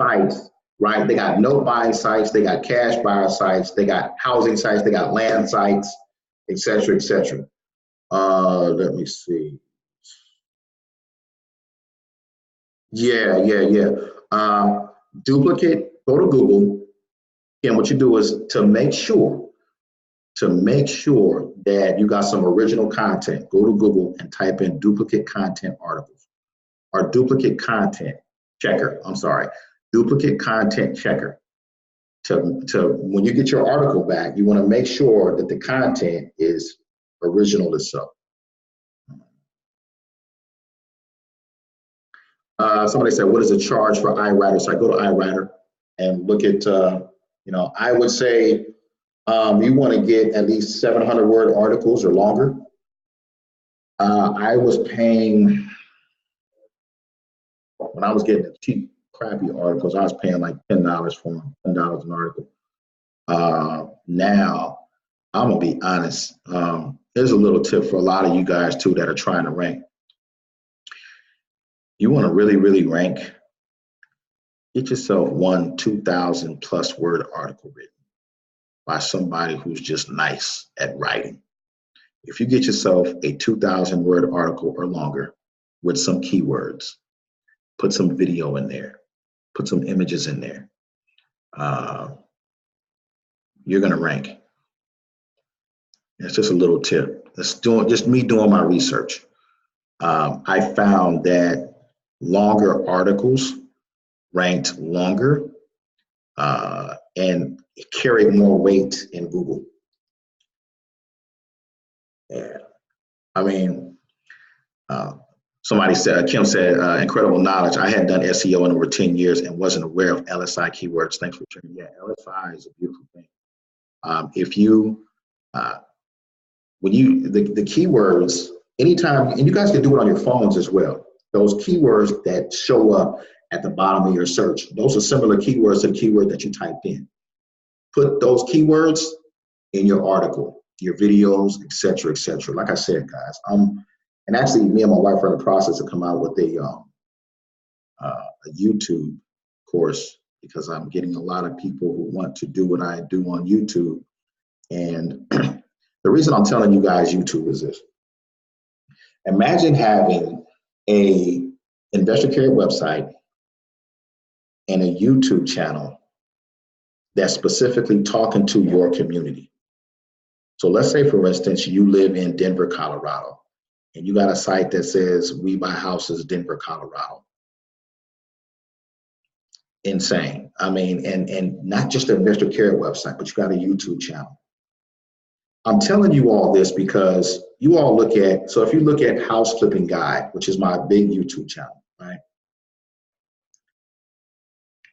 sites, right? They got note buying sites, they got cash buyer sites, they got housing sites, they got land sites, et cetera, et cetera. Let me see. Yeah. Duplicate, go to Google, and what you do is to make sure that you got some original content, go to Google and type in duplicate content articles or duplicate content checker. I'm sorry, duplicate content checker. To when you get your article back, you want to make sure that the content is original itself. Somebody said, what is the charge for iWriter? So I go to iWriter and look at, I would say you want to get at least 700 word articles or longer. I was paying, when I was getting the cheap, crappy articles, I was paying like $10 for them, $10 an article. Now, I'm going to be honest. Here's a little tip for a lot of you guys too that are trying to rank. You want to really, really rank, get yourself 2,000 plus word article written by somebody who's just nice at writing. If you get yourself a 2,000 word article or longer with some keywords, put some video in there, put some images in there, you're going to rank. It's just a little tip. It's just me doing my research. I found that longer articles ranked longer and carried more weight in Google. Yeah, I mean, somebody said, Kim said, incredible knowledge. I had done SEO in over 10 years and wasn't aware of LSI keywords. Thanks for sharing. Yeah, LSI is a beautiful thing. If you, when you, the keywords, anytime, and you guys can do it on your phones as well. Those keywords that show up at the bottom of your search, those are similar keywords to the keyword that you typed in. Put those keywords in your article, your videos, et cetera, et cetera. Like I said, guys, and actually me and my wife are in the process to come out with a YouTube course because I'm getting a lot of people who want to do what I do on YouTube. And the reason I'm telling you guys YouTube is this. Imagine having a Investor Carrot website and a YouTube channel that's specifically talking to your community. So let's say, for instance, you live in Denver, Colorado, and you got a site that says, We Buy Houses, Denver, Colorado. Insane. I mean, and not just the Investor Carrot website, but you got a YouTube channel. I'm telling you all this because you all look at, so if you look at House Flipping Guide, which is my big YouTube channel, right?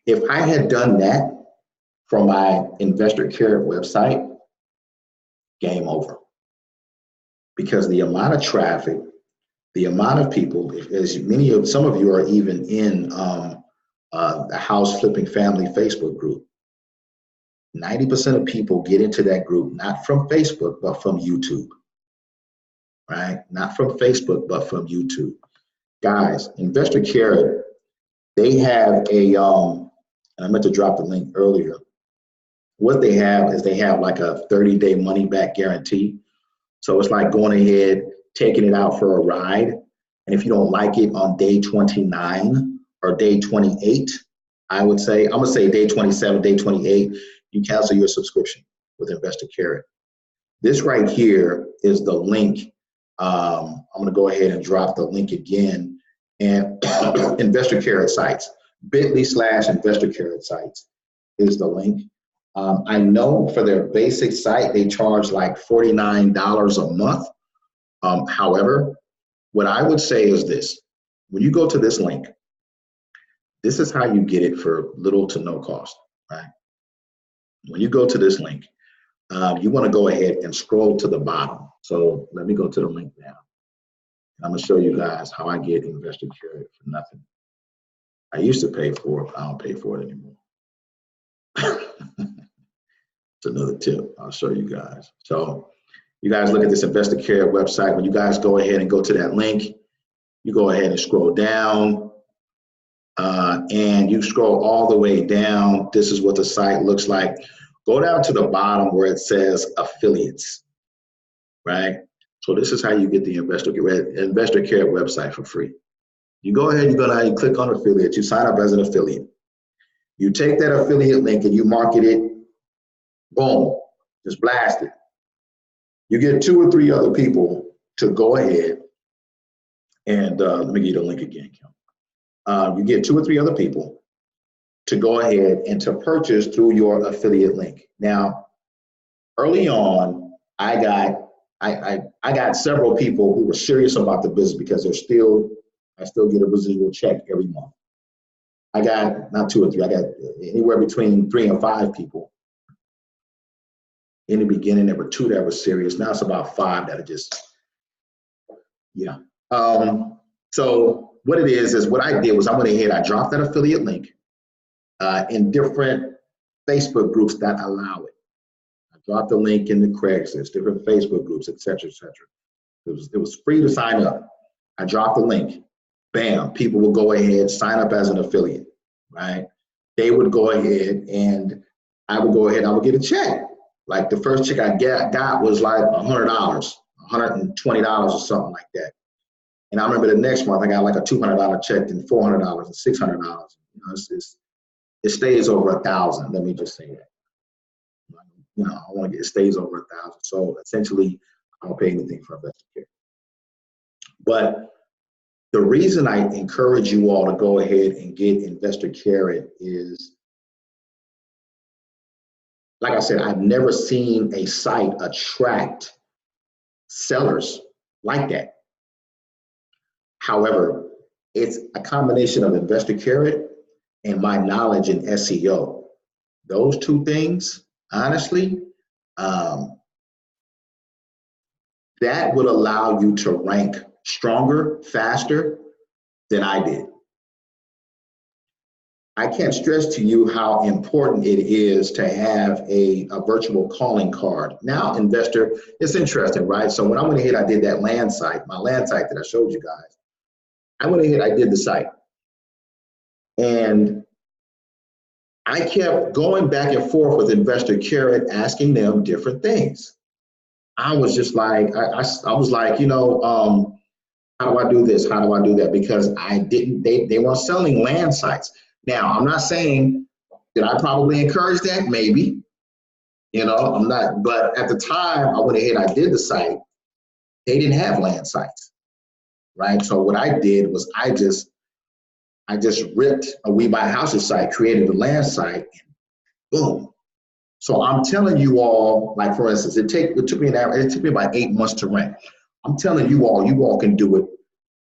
If I had done that from my Investor Carrot website, game over. Because the amount of traffic, the amount of people, as some of you are even in the House Flipping Family Facebook group. 90% of people get into that group, not from Facebook, but from YouTube, right? Not from Facebook, but from YouTube. Guys, Investor Carrot, they have a, and I meant to drop the link earlier. What they have is they have like a 30-day money back guarantee. So it's like going ahead, taking it out for a ride. And if you don't like it on day 29 or day 28, I would say, I'm gonna say day 27, day 28, you cancel your subscription with Investor Carrot. This right here is the link. I'm gonna go ahead and drop the link again. And Investor Carrot sites, bit.ly/Investor Carrot sites is the link. I know for their basic site, they charge like $49 a month. However, what I would say is this. when you go to this link, this is how you get it for little to no cost, right? When you go to this link, you want to go ahead and scroll to the bottom. So let me go to the link now. I'm going to show you guys how I get Investor Credit for nothing. I used to pay for it. I don't pay for it anymore. It's another tip I'll show you guys. So you guys look at this Investor Credit website. When you guys go ahead and go to that link, you go ahead and scroll down. And you scroll all the way down. This is what the site looks like. Go down to the bottom where it says affiliates, right? So this is how you get the Investor Care website for free. You go ahead, you click on affiliates, you sign up as an affiliate. You take that affiliate link and you market it, boom, just blast it. You get 2 or 3 other people to go ahead and let me give you the link again, Kim. You get 2 or 3 other people to go ahead and to purchase through your affiliate link. Now, early on, I got several people who were serious about the business because I still get a residual check every month. I got not 2 or 3, I got anywhere between 3 and 5 people. In the beginning, there were 2 that were serious. Now it's about 5 that are just, yeah. So what it is what I did was I went ahead, I dropped that affiliate link in different Facebook groups that allow it. I dropped the link in the Craigslist, different Facebook groups, et cetera, et cetera. It was free to sign up. I dropped the link. Bam, people will go ahead, sign up as an affiliate, right? They would go ahead and I would get a check. Like the first check I got was like $100, $120 or something like that. And I remember the next month I got like a $200 check and $400 and $600. You know, it stays over 1,000. Let me just say that. You know, it stays over 1,000. So essentially, I don't pay anything for Investor Care. But the reason I encourage you all to go ahead and get Investor Care is, like I said, I've never seen a site attract sellers like that. However, it's a combination of Investor Care and my knowledge in SEO. Those 2 things, honestly, that would allow you to rank stronger, faster than I did. I can't stress to you how important it is to have a virtual calling card. Now, Investor, it's interesting, right? So when I went ahead, I did that land site, my land site that I showed you guys. I went ahead, I did the site. And I kept going back and forth with Investor Care, asking them different things. I was just like, I was like, you know, how do I do this? How do I do that? Because they weren't selling land sites. Now, I'm not saying that I probably encourage that, maybe, you know, I'm not, but at the time I went ahead, I did the site, they didn't have land sites, right? So what I did was I just ripped a We Buy Houses site, created a land site, and boom. So I'm telling you all, like for instance, it took me about 8 months to rank. I'm telling you all can do it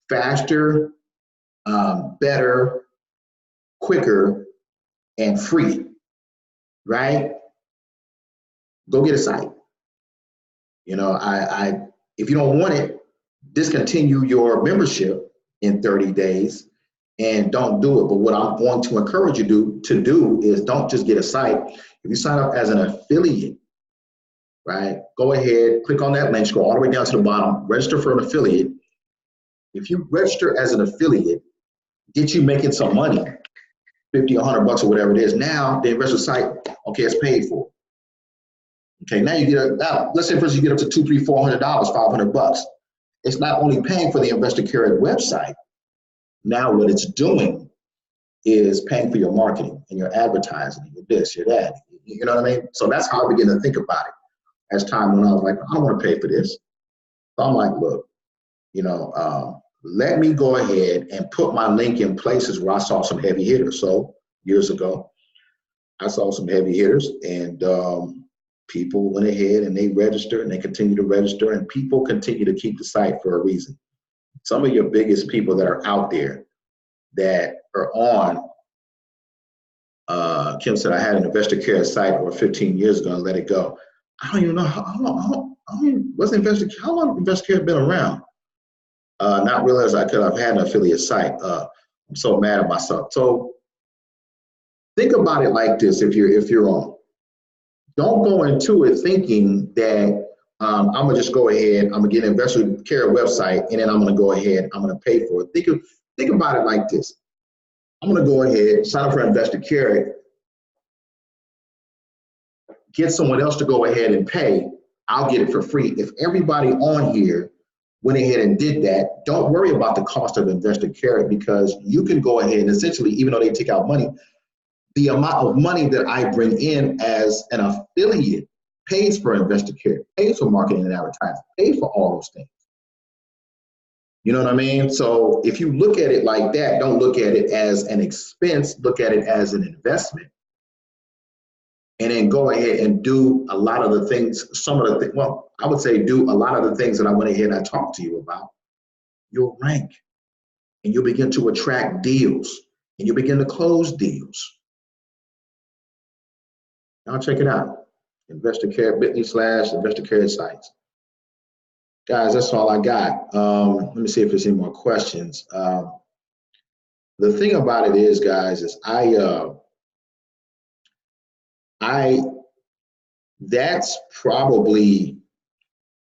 faster, better, quicker, and free, right? Go get a site. You know, if you don't want it, discontinue your membership in 30 days and don't do it. But what I'm going to encourage you to do is don't just get a site. If you sign up as an affiliate, right, go ahead, click on that link, scroll all the way down to the bottom, register for an affiliate. If you register as an affiliate, get you making some money, 50, 100 bucks or whatever it is. Now the investor site, okay, it's paid for. Okay, now you get let's say for instance you get up to $200, $300, $400, 500 bucks. It's not only paying for the Investor Care website. Now what it's doing is paying for your marketing and your advertising, your this, your that. You know what I mean? So that's how I began to think about it. As time went on, I was like, I don't want to pay for this. So I'm like, look, you know, let me go ahead and put my link in places where I saw some heavy hitters. So years ago, I saw some heavy hitters, and people went ahead and they registered and they continue to register, and people continue to keep the site for a reason. some of your biggest people that are out there that are on, Kim said, I had an investor care site over 15 years ago and let it go. I don't even know how long, how long investor care been around? Not realize I could have had an affiliate site. I'm so mad at myself. So think about it like this: if you're on, don't go into it thinking that I'm gonna just go ahead, I'm gonna get an investor care website, and then I'm gonna go ahead, I'm gonna pay for it. Think about it like this: I'm gonna go ahead, sign up for investor care, get someone else to go ahead and pay. I'll get it for free. If everybody on here went ahead and did that, don't worry about the cost of investor care, because you can go ahead and essentially, even though they take out money, the amount of money that I bring in as an affiliate pays for investor care, pays for marketing and advertising, pays for all those things. You know what I mean? So if you look at it like that, don't look at it as an expense, look at it as an investment. And then go ahead and do a lot of the things, I would say do a lot of the things that I went ahead and I talked to you about. You'll rank and you'll begin to attract deals and you'll begin to close deals. Now check it out. Investor Care, bit.ly/investor care sites. Guys, that's all I got. Let me see if there's any more questions. The thing about it is, guys, is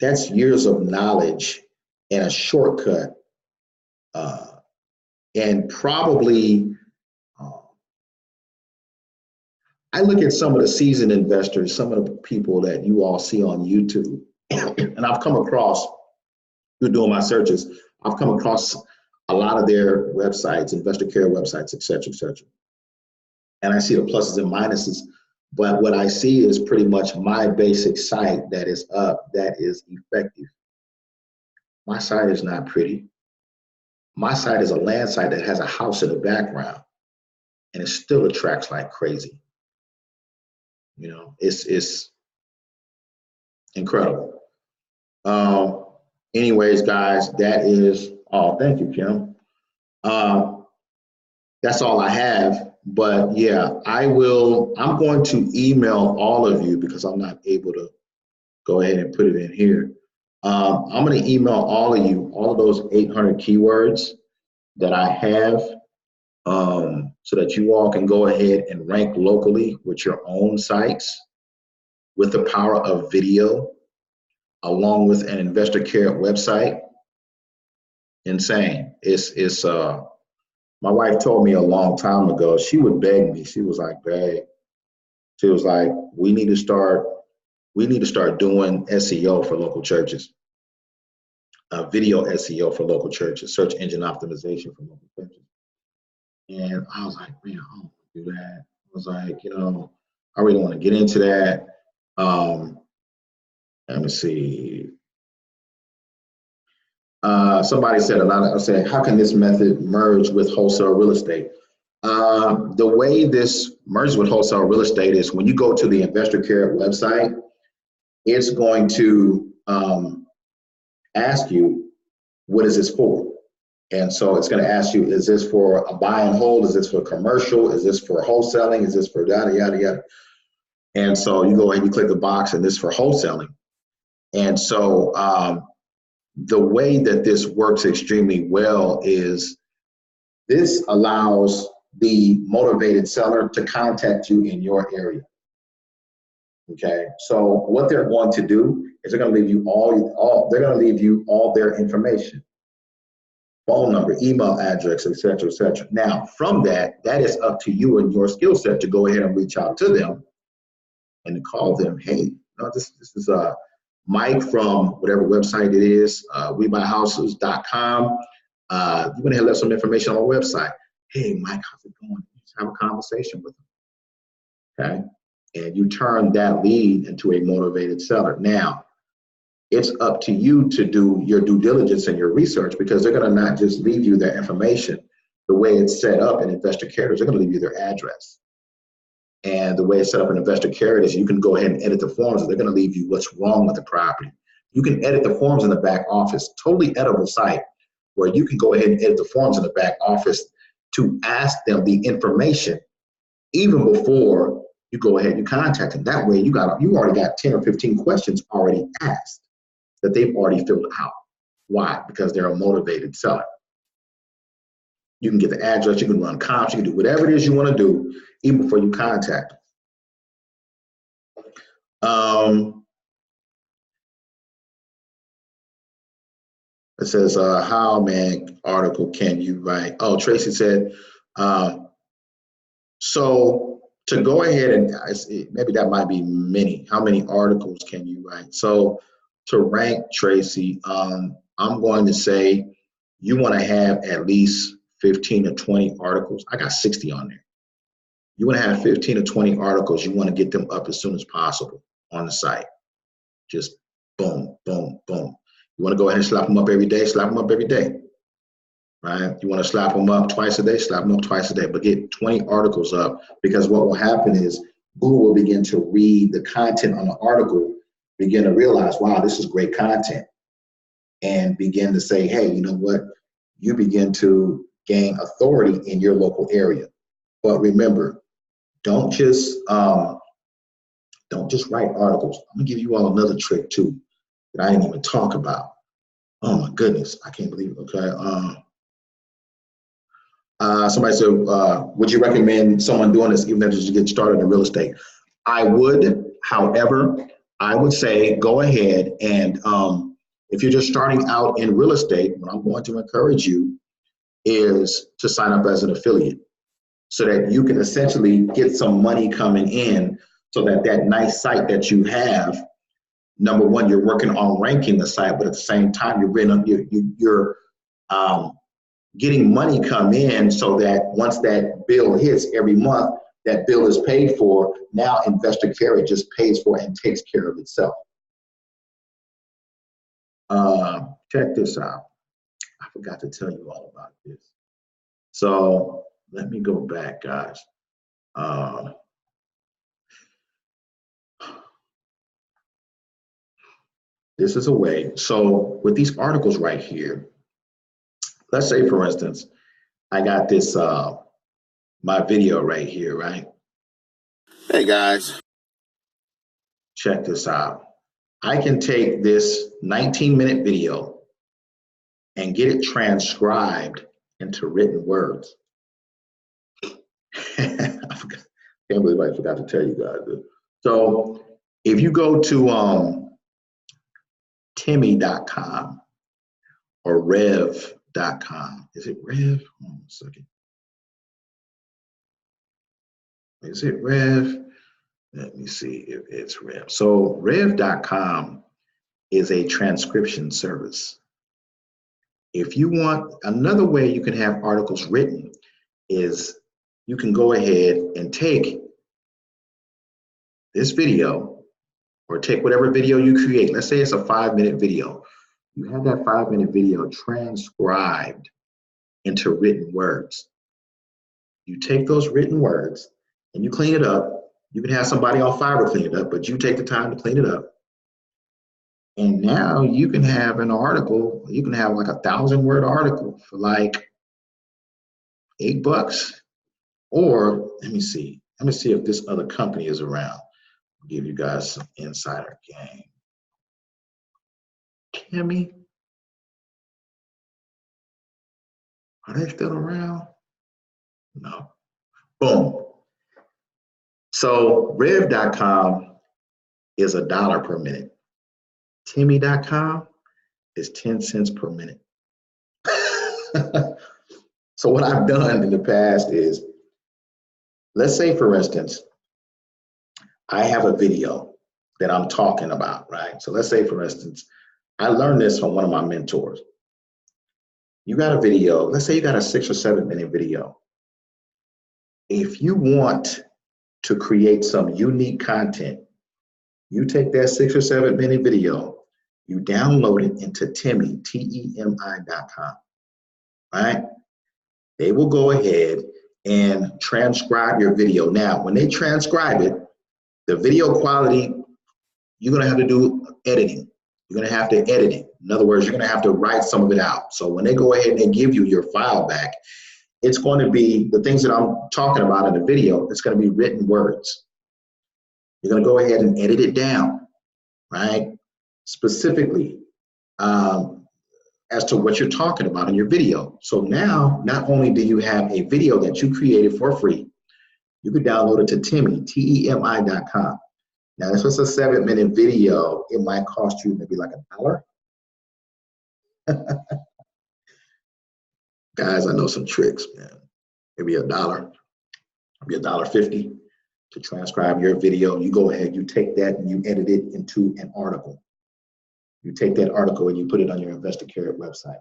that's years of knowledge and a shortcut. And probably, I look at some of the seasoned investors, some of the people that you all see on YouTube, and I've come across, through doing my searches, I've come across a lot of their websites, investor care websites, et cetera, et cetera. And I see the pluses and minuses, but what I see is pretty much my basic site that is up, that is effective. My site is not pretty. My site is a land site that has a house in the background, and it still attracts like crazy. You know, it's incredible. Anyways, guys, that is all. Thank you, Kim. That's all I have. But yeah, I'm going to email all of you because I'm not able to go ahead and put it in here. I'm going to email all of you, all of those 800 keywords that I have, so that you all can go ahead and rank locally with your own sites with the power of video, along with an investor care website. Insane. My wife told me a long time ago, she would beg me. She was like, babe, she was like, we need to start doing SEO for local churches, video SEO for local churches, search engine optimization for local churches. And I was like, man, I don't want to do that. I was like, I really want to get into that. Let me see. Somebody said how can this method merge with wholesale real estate? The way this merges with wholesale real estate is when you go to the investor care website, it's going to ask you, what is this for? And so it's going to ask you, is this for a buy and hold? Is this for commercial? Is this for wholesaling? Is this for yada, yada, yada? And so you go ahead and you click the box, and this is for wholesaling. And so the way that this works extremely well is this allows the motivated seller to contact you in your area. Okay, so what they're going to do is they're going to leave you all their information, phone number, email address, et cetera, et cetera. Now, from that is up to you and your skill set to go ahead and reach out to them and to call them. Hey, this is Mike from whatever website it is, WeBuyHouses.com. You went ahead and left some information on our website. Hey, Mike, how's it going? Just have a conversation with them. Okay. And you turn that lead into a motivated seller. Now, it's up to you to do your due diligence and your research, because they're going to not just leave you their information. The way it's set up in investor care, they're going to leave you their address. And the way it's set up in investor care is you can go ahead and edit the forms, and they're going to leave you what's wrong with the property. You can edit the forms in the back office, totally editable site. where you can go ahead and edit the forms in the back office to ask them the information even before you go ahead and you contact them. That way you already got 10 or 15 questions already asked that they've already filled out. Why? Because they're a motivated seller. You can get the address, you can run comps, you can do whatever it is you want to do even before you contact them. It says, how, man, article can you write? Oh, Tracy said, so to go ahead and, maybe that might be many. How many articles can you write? So to rank, Tracy, I'm going to say you want to have at least 15 to 20 articles. I got 60 on there. You want to have 15 to 20 articles. You want to get them up as soon as possible on the site. Just boom, boom, boom. You want to go ahead and slap them up every day, slap them up every day, right? You want to slap them up twice a day, slap them up twice a day, but get 20 articles up, because what will happen is Google will begin to read the content on the article, begin to realize, wow, this is great content, and begin to say, hey, you know what? You begin to gain authority in your local area. But remember, don't just write articles. I'm gonna give you all another trick too that I didn't even talk about. Oh my goodness, I can't believe it. Okay. Somebody said, would you recommend someone doing this even if they just get started in real estate? I would. However, I would say go ahead and if you're just starting out in real estate, what I'm going to encourage you is to sign up as an affiliate so that you can essentially get some money coming in, so that that nice site that you have, number one, you're working on ranking the site, but at the same time, you're getting money come in, so that once that bill hits every month, that bill is paid for. Now Investor Carry just pays for and takes care of itself. Check this out. I forgot to tell you all about this. So let me go back, guys. This is a way. So with these articles right here, let's say, for instance, I got this, my video right here, right? Hey guys, check this out. I can take this 19-minute video and get it transcribed into written words. Can't believe I forgot to tell you guys this. So if you go to Timmy.com or Rev.com, is it Rev? Hold on a second. Is it Rev? Let me see if it's Rev. So Rev.com is a transcription service. If you want, another way you can have articles written is you can go ahead and take this video, or take whatever video you create. Let's say it's a 5-minute video. You have that 5-minute video transcribed into written words. You take those written words and you clean it up. You can have somebody on Fiverr clean it up, but you take the time to clean it up. And now you can have an article, you can have like a 1,000-word article for like $8. Or let me see if this other company is around. I'll give you guys some insider game. Kimmy, are they still around? No. Boom. So Rev.com is $1 per minute. Timmy.com is 10 cents per minute. So what I've done in the past is, let's say, for instance, I have a video that I'm talking about, right? So let's say, for instance, I learned this from one of my mentors. You got a video, let's say you got a 6 or 7-minute video. If you want to create some unique content, you take that 6 or 7-minute video, you download it into Timmy, Temi.com, right? They will go ahead and transcribe your video. Now, when they transcribe it, the video quality, you're gonna have to do editing. You're going to have to edit it. In other words, you're going to have to write some of it out. So when they go ahead and give you your file back, it's going to be the things that I'm talking about in the video. It's going to be written words. You're going to go ahead and edit it down, right? Specifically as to what you're talking about in your video. So now, not only do you have a video that you created for free, you can download it to Temi, TEMI.com. Now, if it's a 7-minute video, it might cost you maybe like $1. Guys, I know some tricks, man. Maybe $1, maybe $1.50 to transcribe your video. You go ahead, you take that and you edit it into an article. You take that article and you put it on your Investor Carrot website.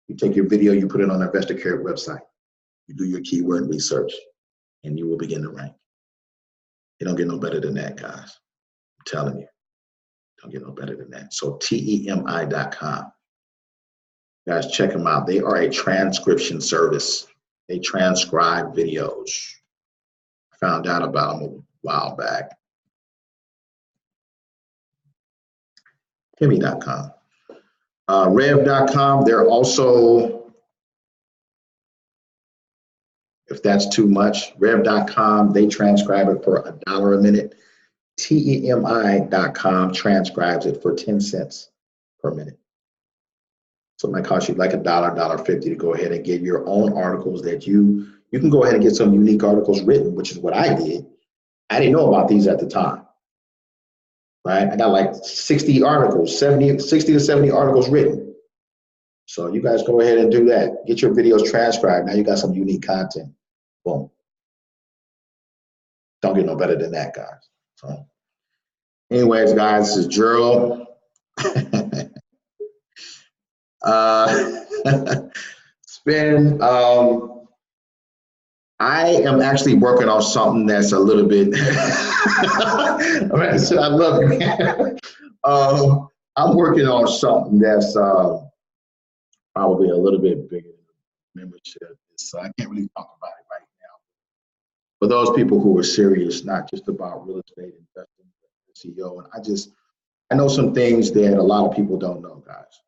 You take your video, you put it on the Investor Carrot website. You do your keyword research and you will begin to rank. You don't get no better than that, guys. I'm telling you, don't get no better than that. So TEMI.com. Guys, check them out. They are a transcription service. They transcribe videos. I found out about them a while back. Temi.com. Rev.com, they're also, if that's too much, Rev.com, they transcribe it for $1 a minute. TEMI.com transcribes it for 10 cents per minute. So it might cost you like $1, $1.50 to go ahead and get your own articles that you can go ahead and get some unique articles written, which is what I did. I didn't know about these at the time, right? I got like 60 articles, 60 to 70 articles written. So you guys go ahead and do that. Get your videos transcribed. Now you got some unique content. Boom. Don't get no better than that, guys. So anyways, guys, this is Gerald. I am actually working on something that's a little bit, I love you, man. I'm working on something that's probably a little bit bigger than membership. So I can't really talk about it right now. For those people who are serious, not just about real estate investing, but CEO, and I know some things that a lot of people don't know, guys.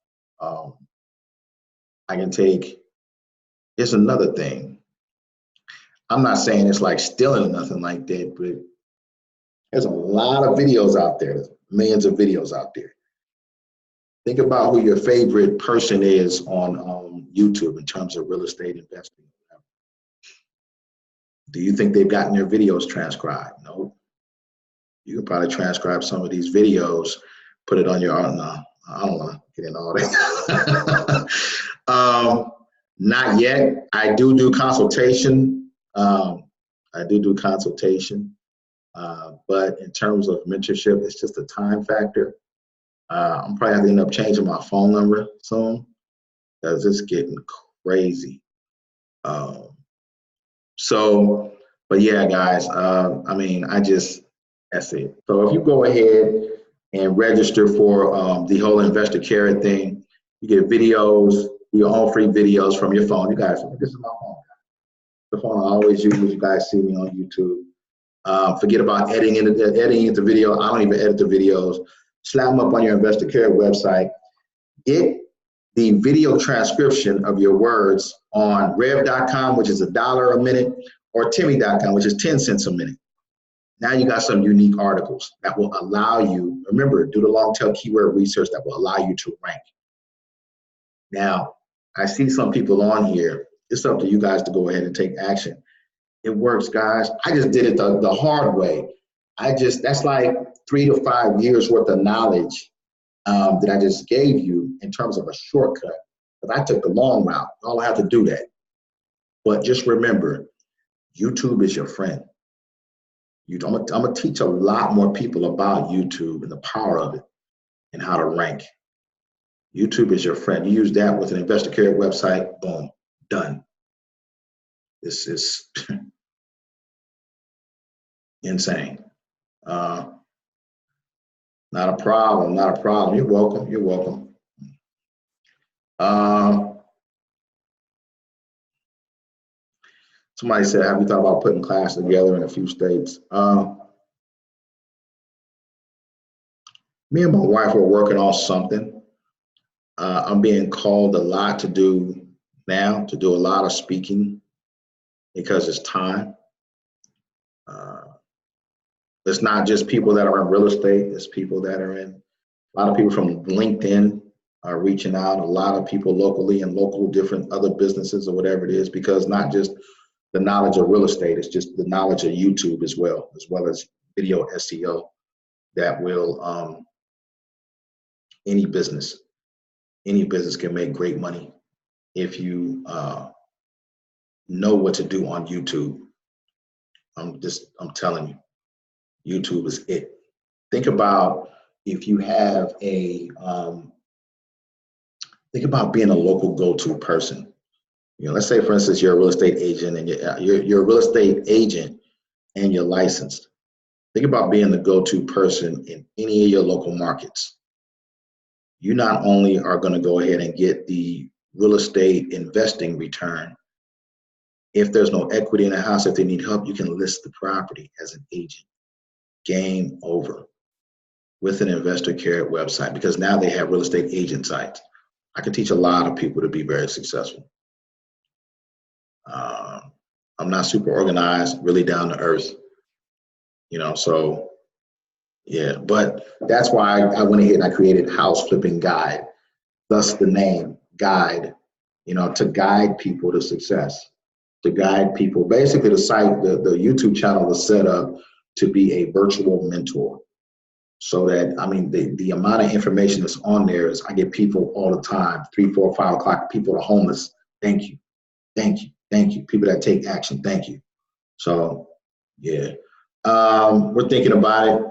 I can take, it's another thing. I'm not saying it's like stealing or nothing like that, but there's a lot of videos out there, there's millions of videos out there. Think about who your favorite person is on YouTube in terms of real estate investing. Do you think they've gotten their videos transcribed? No. You can probably transcribe some of these videos, put it on your, no, I don't want to get into all that. Not yet. I do consultation. But in terms of mentorship, it's just a time factor. I'm probably gonna end up changing my phone number soon because it's getting crazy. But yeah, guys, that's it. So if you go ahead and register for the whole Investor Carrot thing, you get videos, your own free videos from your phone. You guys, this is my phone. The phone I always use. You guys see me on YouTube. Forget about editing the video. I don't even edit the videos. Slap them up on your Investor Carrot website. Get the video transcription of your words on rev.com, which is $1 a minute, or Temi.com, which is 10 cents a minute. Now you got some unique articles that will allow you, remember, do the long tail keyword research that will allow you to rank. Now, I see some people on here. It's up to you guys to go ahead and take action. It works, guys. I just did it the hard way. That's like 3 to 5 years worth of knowledge that I just gave you in terms of a shortcut. Because I took the long route. Y'all have to do that. But just remember, YouTube is your friend. I'm gonna teach a lot more people about YouTube and the power of it and how to rank. YouTube is your friend. You use that with an Investor Carrot website, boom, done. This is insane. Not a problem, not a problem. You're welcome, you're welcome. Somebody said, have you thought about putting classes together in a few states? Me and my wife are working on something. I'm being called a lot to do now, to do a lot of speaking because it's time. Uh, it's not just people that are in real estate, it's people that are in, a lot of people from LinkedIn are reaching out, a lot of people locally and local different other businesses or whatever it is, because not just the knowledge of real estate, it's just the knowledge of YouTube as well as video SEO that will, any business, any business can make great money if you know what to do on YouTube. I'm telling you, YouTube is it. Think about if you have think about being a local go-to person. You know, let's say for instance, you're a real estate agent and you're a real estate agent and you're licensed. Think about being the go-to person in any of your local markets. You not only are going to go ahead and get the real estate investing return, if there's no equity in the house, if they need help, you can list the property as an agent. Game over with an investor care website, because now they have real estate agent sites. I can teach a lot of people to be very successful. I'm not super organized, really down to earth, you know, so yeah, but that's why I went ahead and I created House Flipping Guide, thus the name Guide, you know, to guide people to success, to guide people. Basically, the site, the YouTube channel was set up to be a virtual mentor. So that, I mean, the amount of information that's on there is, I get people all the time, 3, 4, 5 o'clock, people are homeless. Thank you, thank you, thank you. People that take action, thank you. So, yeah, we're thinking about it.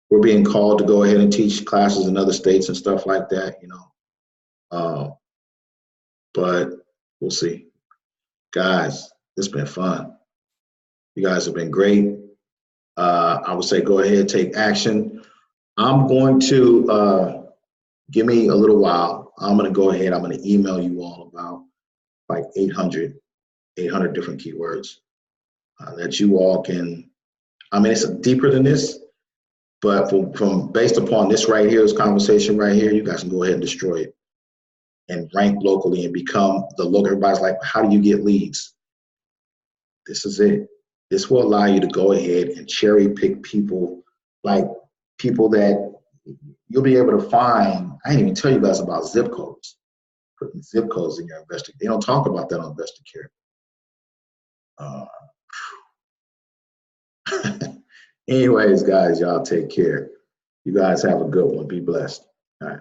We're being called to go ahead and teach classes in other states and stuff like that, you know. But we'll see. Guys, it's been fun. You guys have been great. I would say go ahead, take action. I'm going to give me a little while. I'm going to go ahead. I'm going to email you all about like 800 different keywords that you all can. I mean, it's deeper than this, but from based upon this right here, this conversation right here, you guys can go ahead and destroy it and rank locally and become the local. Everybody's like, how do you get leads? This is it. This will allow you to go ahead and cherry pick people, like people that you'll be able to find. I didn't even tell you guys about zip codes. Putting zip codes in your investor. They don't talk about that on investor care. Anyways, guys, y'all take care. You guys have a good one. Be blessed. All right.